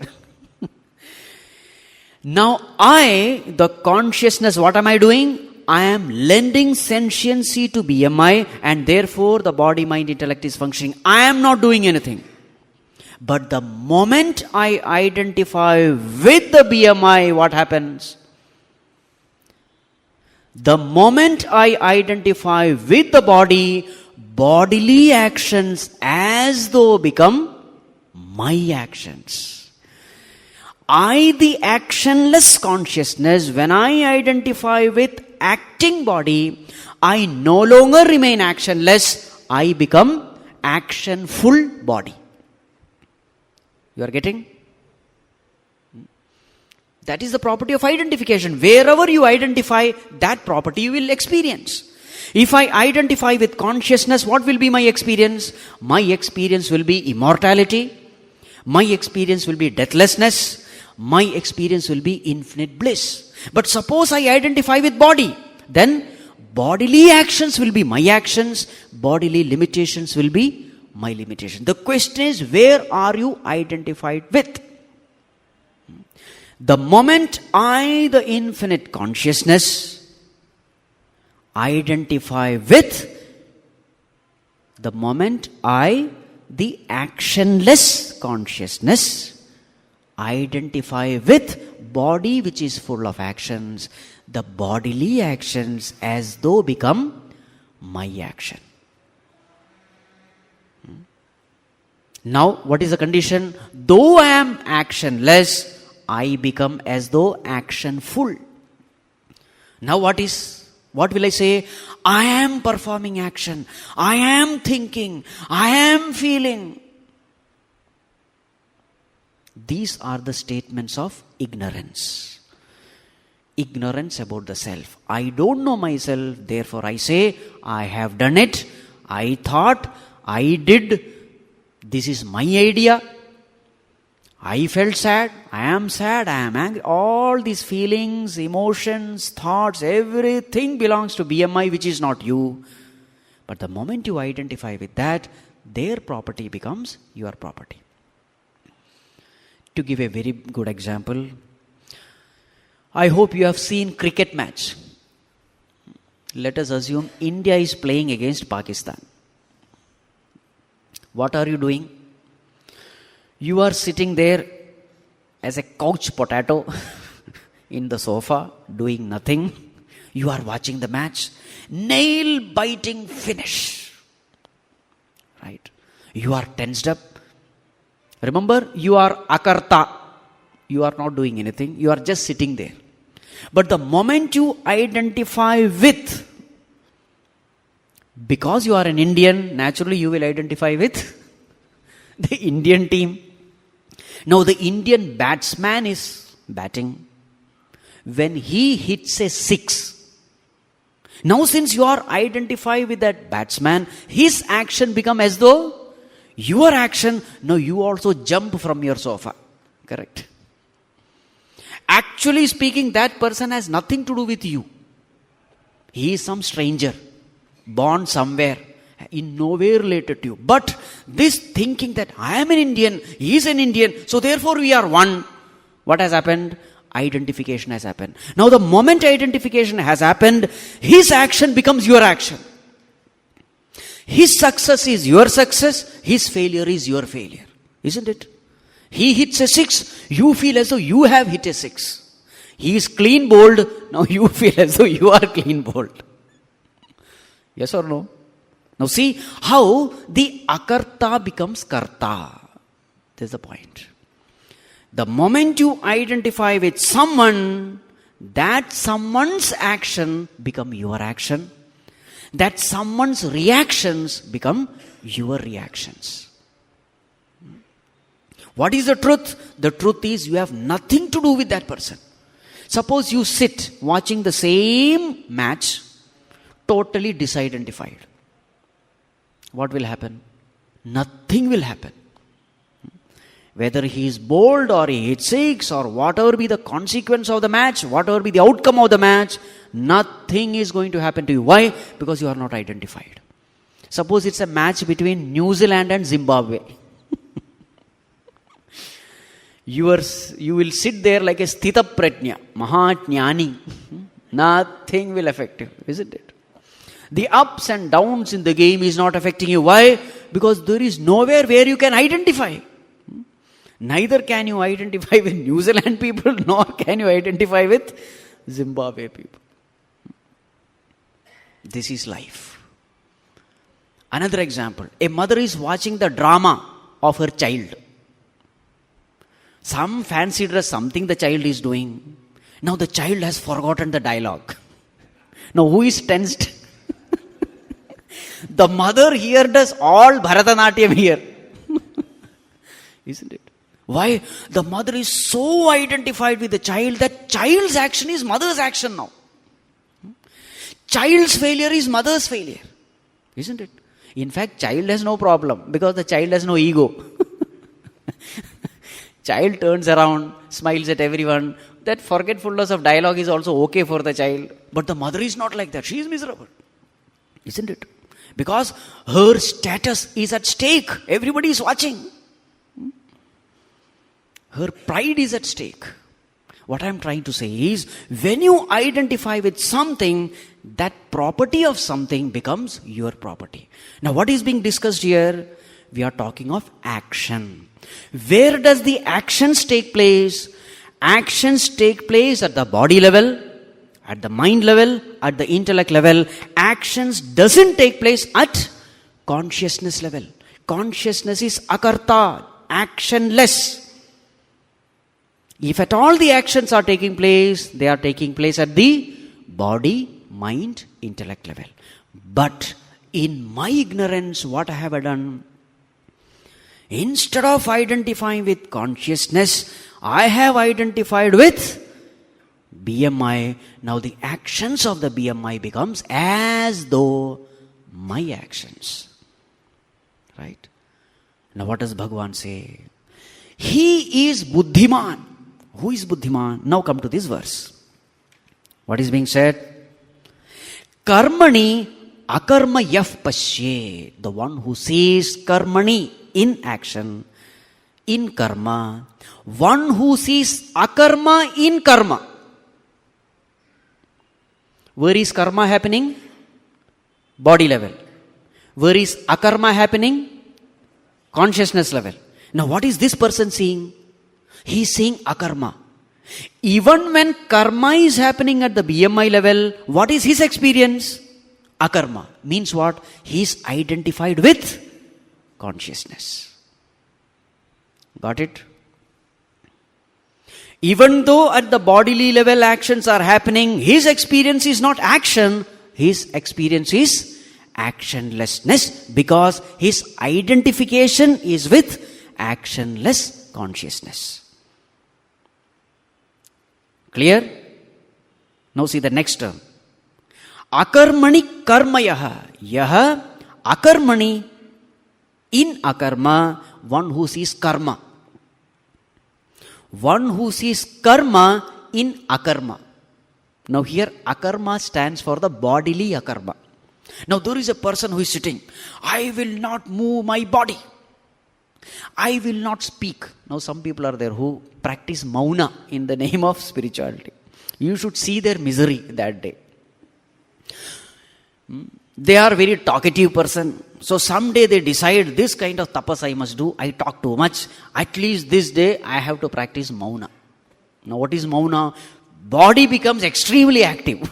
Now, the consciousness, what am I doing? I am lending sentiency to BMI, and therefore the body, mind, intellect is functioning. I am not doing anything. But the moment I identify with the BMI, what happens? The moment I identify with the body, bodily actions as though become my actions. The actionless consciousness, when I identify with acting body, I no longer remain actionless, I become actionful body. You are getting? That is the property of identification. Wherever you identify, that property you will experience. If I identify with consciousness, what will be my experience? My experience will be immortality. My experience will be deathlessness. My experience will be infinite bliss. But suppose I identify with body, then bodily actions will be my actions, bodily limitations will be my limitation. The question is, where are you identified with? The moment the infinite consciousness, identify with, the moment the actionless consciousness, identify with body which is full of actions, the bodily actions as though become my action. Now, what is the condition? Though I am actionless, I become as though actionful. Now what will I say? I am performing action. I am thinking. I am feeling. These are the statements of ignorance. Ignorance about the self. I don't know myself, therefore I say, I have done it, I thought, I did, this is my idea, I felt sad, I am angry. All these feelings, emotions, thoughts, everything belongs to BMI, which is not you. But the moment you identify with that, their property becomes your property. To give a very good example, I hope you have seen cricket match. Let us assume India is playing against Pakistan. What are you doing? You are sitting there as a couch potato in the sofa, doing nothing. You are watching the match. Nail-biting finish. Right? You are tensed up. Remember, you are akarta. You are not doing anything. You are just sitting there. But the moment you identify with, because you are an Indian, naturally you will identify with the Indian team. Now the Indian batsman is batting. When he hits a 6, now since you are identified with that batsman, his action becomes as though your action. Now you also jump from your sofa. Correct? Actually speaking, that person has nothing to do with you. He is some stranger, born somewhere, in nowhere related to you. But this thinking that I am an Indian, he is an Indian, so therefore we are one. What has happened? Identification has happened. Now the moment identification has happened, his action becomes your action. His success is your success, his failure is your failure. Isn't it? He hits a 6, you feel as though you have hit a 6. He is clean bowled, now you feel as though you are clean bowled. Yes or no? Now see how the akarta becomes karta. That's the point. The moment you identify with someone, that someone's action become your action. That someone's reactions become your reactions. What is the truth? The truth is you have nothing to do with that person. Suppose you sit watching the same match, totally disidentified. What will happen? Nothing will happen. Whether he is bowled or he hits 6 or whatever be the consequence of the match, whatever be the outcome of the match, nothing is going to happen to you. Why? Because you are not identified. Suppose it's a match between New Zealand and Zimbabwe. You will sit there like a sthita prajna, mahatjnani. Nothing will affect you, isn't it? The ups and downs in the game is not affecting you. Why? Because there is nowhere where you can identify. Neither can you identify with New Zealand people, nor can you identify with Zimbabwe people. This is life. Another example. A mother is watching the drama of her child. Some fancy dress, something the child is doing. Now the child has forgotten the dialogue. Now who is tensed? The mother here does all Bharatanatyam here. Isn't it? Why? The mother is so identified with the child that child's action is mother's action now. Child's failure is mother's failure. Isn't it? In fact, child has no problem because the child has no ego. Child turns around, smiles at everyone. That forgetfulness of dialogue is also okay for the child. But the mother is not like that. She is miserable. Isn't it? Because her status is at stake. Everybody is watching. Her pride is at stake. What I am trying to say is, when you identify with something, that property of something becomes your property. Now what is being discussed here? We are talking of action. Where does the actions take place? Actions take place at the body level, at the mind level, at the intellect level. Actions doesn't take place at consciousness level. Consciousness is akarta, actionless. If at all the actions are taking place, they are taking place at the body, mind, intellect level. But in my ignorance, what have I done? Instead of identifying with consciousness, I have identified with BMI. Now the actions of the BMI becomes as though my actions. Right? Now what does Bhagavan say? He is Buddhiman. Who is Buddhiman? Now come to this verse. What is being said? Karmani akarma yaf pasye. The one who sees karmani in action. in karma, one who sees akarma in karma. Where is karma happening? Body level. Where is akarma happening? Consciousness level. Now what is this person seeing? He is seeing akarma. Even when karma is happening at the BMI level, what is his experience? Akarma. Means what? He is identified with consciousness. Got it? Even though at the bodily level actions are happening, his experience is not action, his experience is actionlessness, because his identification is with actionless consciousness. Clear? Now see the next term. Akarmani karmayaha. Yaha akarmani, in akarma, one who sees karma. One who sees karma in akarma. Now here akarma stands for the bodily akarma. Now there is a person who is sitting. I will not move my body. I will not speak. Now some people are there who practice mauna in the name of spirituality. You should see their misery that day. They are very talkative person. So someday they decide this kind of tapas I must do. I talk too much. At least this day I have to practice mauna. Now what is mauna? Body becomes extremely active.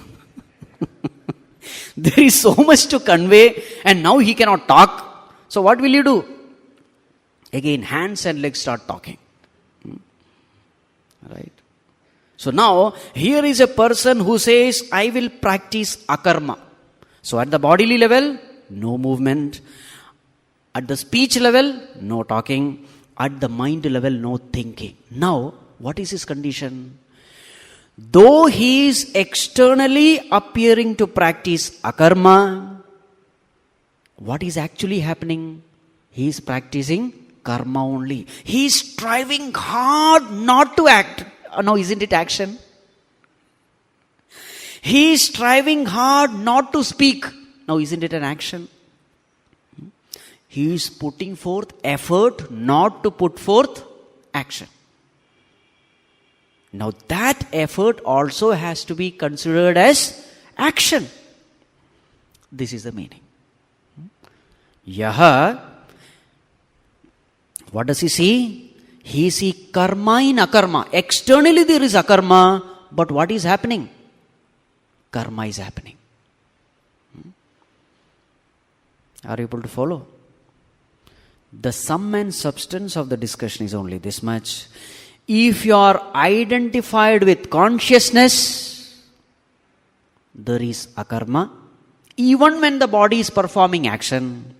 There is so much to convey and now he cannot talk. So what will you do? Again hands and legs start talking. Right? So now here is a person who says, I will practice akarma. So at the bodily level, no movement. At the speech level, no talking. At the mind level, no thinking. Now, what is his condition? Though he is externally appearing to practice akarma, what is actually happening? He is practicing karma only. He is striving hard not to act. Now, isn't it action? He is striving hard not to speak. Now, isn't it an action? He is putting forth effort not to put forth action. Now, that effort also has to be considered as action. This is the meaning. Yaha, what does he see? He sees karma in akarma. Externally there is akarma, but what is happening? Karma is happening. Are you able to follow? The sum and substance of the discussion is only this much. If you are identified with consciousness, there is akarma. Even when the body is performing action,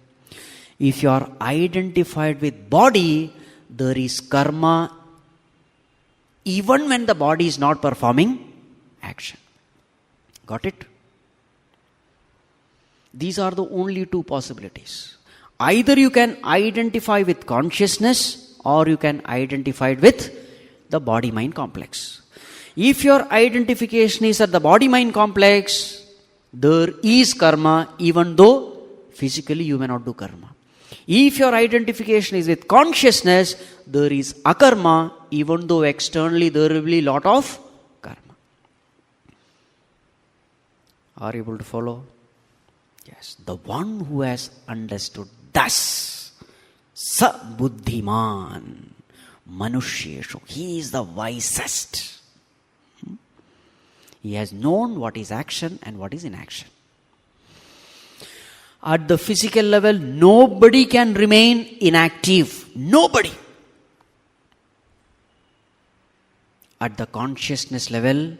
if you are identified with body, there is karma. Even when the body is not performing action. Got it? These are the only two possibilities. Either you can identify with consciousness or you can identify with the body-mind complex. If your identification is at the body-mind complex, there is karma even though physically you may not do karma. If your identification is with consciousness, there is akarma even though externally there will be a lot of karma. Are you able to follow? Yes. The one who has understood thus, sa buddhiman manushyeshu, he is the wisest. He has known what is action and what is inaction. At the physical level, nobody can remain inactive. Nobody. At the consciousness level,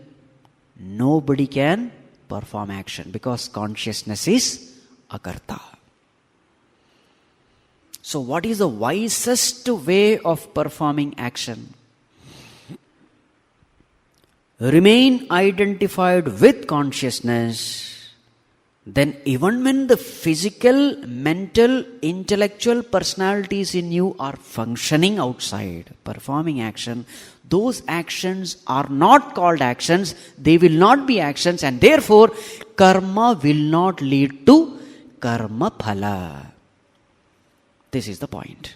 nobody can perform action because consciousness is akarta. So what is the wisest way of performing action? Remain identified with consciousness. Then even when the physical, mental, intellectual personalities in you are functioning outside, performing action, those actions are not called actions, they will not be actions, and therefore karma will not lead to karma phala. This is the point.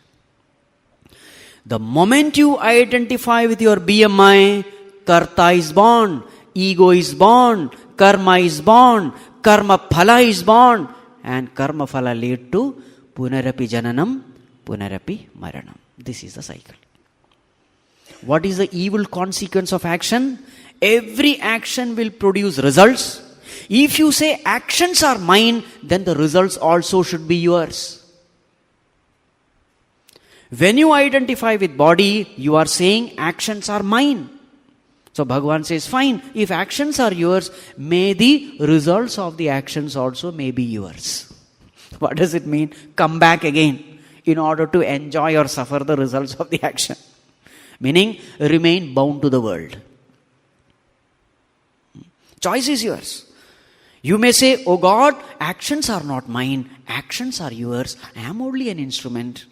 The moment you identify with your BMI, karta is born, ego is born, karma is born, karma phala is born, and karma phala lead to punarapi jananam, punarapi maranam. This is the cycle. What is the evil consequence of action? Every action will produce results. If you say actions are mine, then the results also should be yours. When you identify with body, you are saying actions are mine. So Bhagavan says, fine, if actions are yours, may the results of the actions also may be yours. What does it mean? Come back again in order to enjoy or suffer the results of the action. Meaning, remain bound to the world. Choice is yours. You may say, oh God, actions are not mine, actions are yours. I am only an instrument.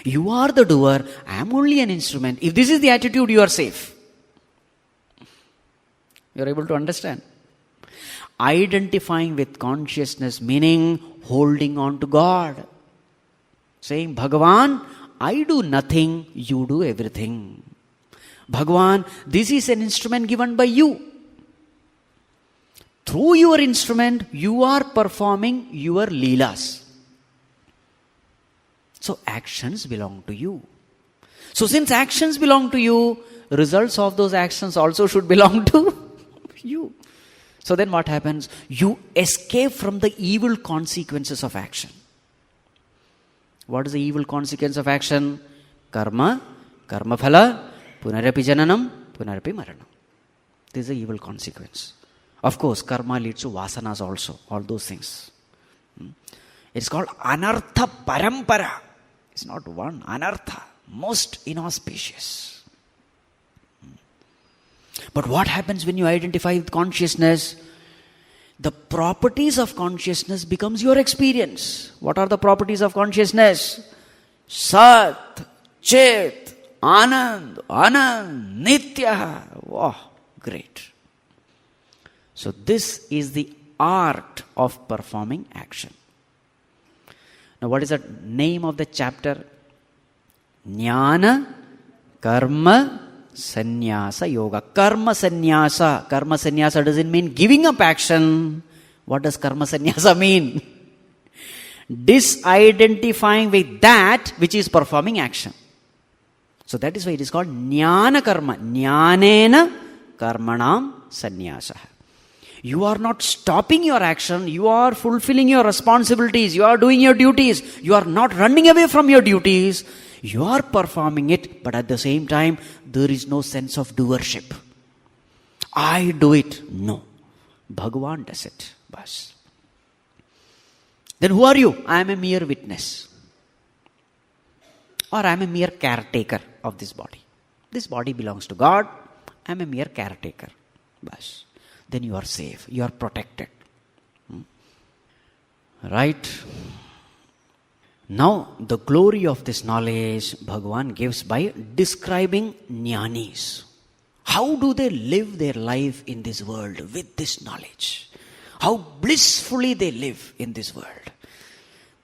You are the doer, I am only an instrument. If this is the attitude, you are safe. You are able to understand. Identifying with consciousness, meaning holding on to God. Saying, Bhagavan, I do nothing, you do everything. Bhagavan, this is an instrument given by you. Through your instrument, you are performing your leelas. So actions belong to you. So since actions belong to you, results of those actions also should belong to you. So then what happens? You escape from the evil consequences of action. What is the evil consequence of action? Karma, karma phala, punarapi jananam, punarapi maranam. This is the evil consequence. Of course, karma leads to vasanas also, all those things. It's called anartha parampara. It's not one, anartha, most inauspicious. But what happens when you identify with consciousness? The properties of consciousness becomes your experience. What are the properties of consciousness? Sat, Chit, Anand, Anand, Nitya. Wow, great. So this is the art of performing action. Now what is the name of the chapter? Jnana Karma Sannyasa Yoga. Karma Sannyasa. Karma Sannyasa doesn't mean giving up action. What does Karma Sannyasa mean? Disidentifying with that which is performing action. So that is why it is called Jnana Karma. Jnanena Karmanam Sannyasa. You are not stopping your action. You are fulfilling your responsibilities. You are doing your duties. You are not running away from your duties. You are performing it, but at the same time, there is no sense of doership. I do it. No. Bhagavan does it. Bas. Then who are you? I am a mere witness. Or I am a mere caretaker of this body. This body belongs to God. I am a mere caretaker. Bas. Then you are safe. You are protected. Right? Now, the glory of this knowledge Bhagavan gives by describing jnanis. How do they live their life in this world with this knowledge? How blissfully they live in this world.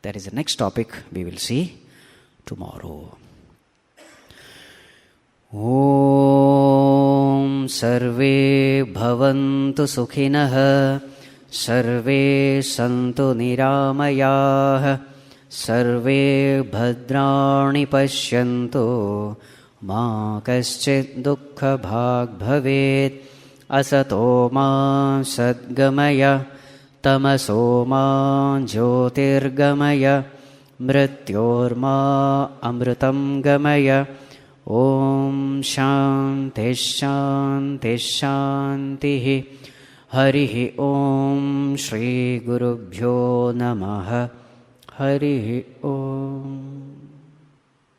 That is the next topic we will see tomorrow. Om Sarve Bhavantu Sukhinah Sarve Santu Niramayah Sarve Bhadrani Pashyantu Ma Kaschit Dukkha Bhag Bhavet Asato Ma Sadgamaya Tamaso Ma Jyotirgamaya Mrityorma Amritam Gamaya Om Shanti Shanti Shanti Harihi Om Shri Gurubhyo Namaha Harihi Om.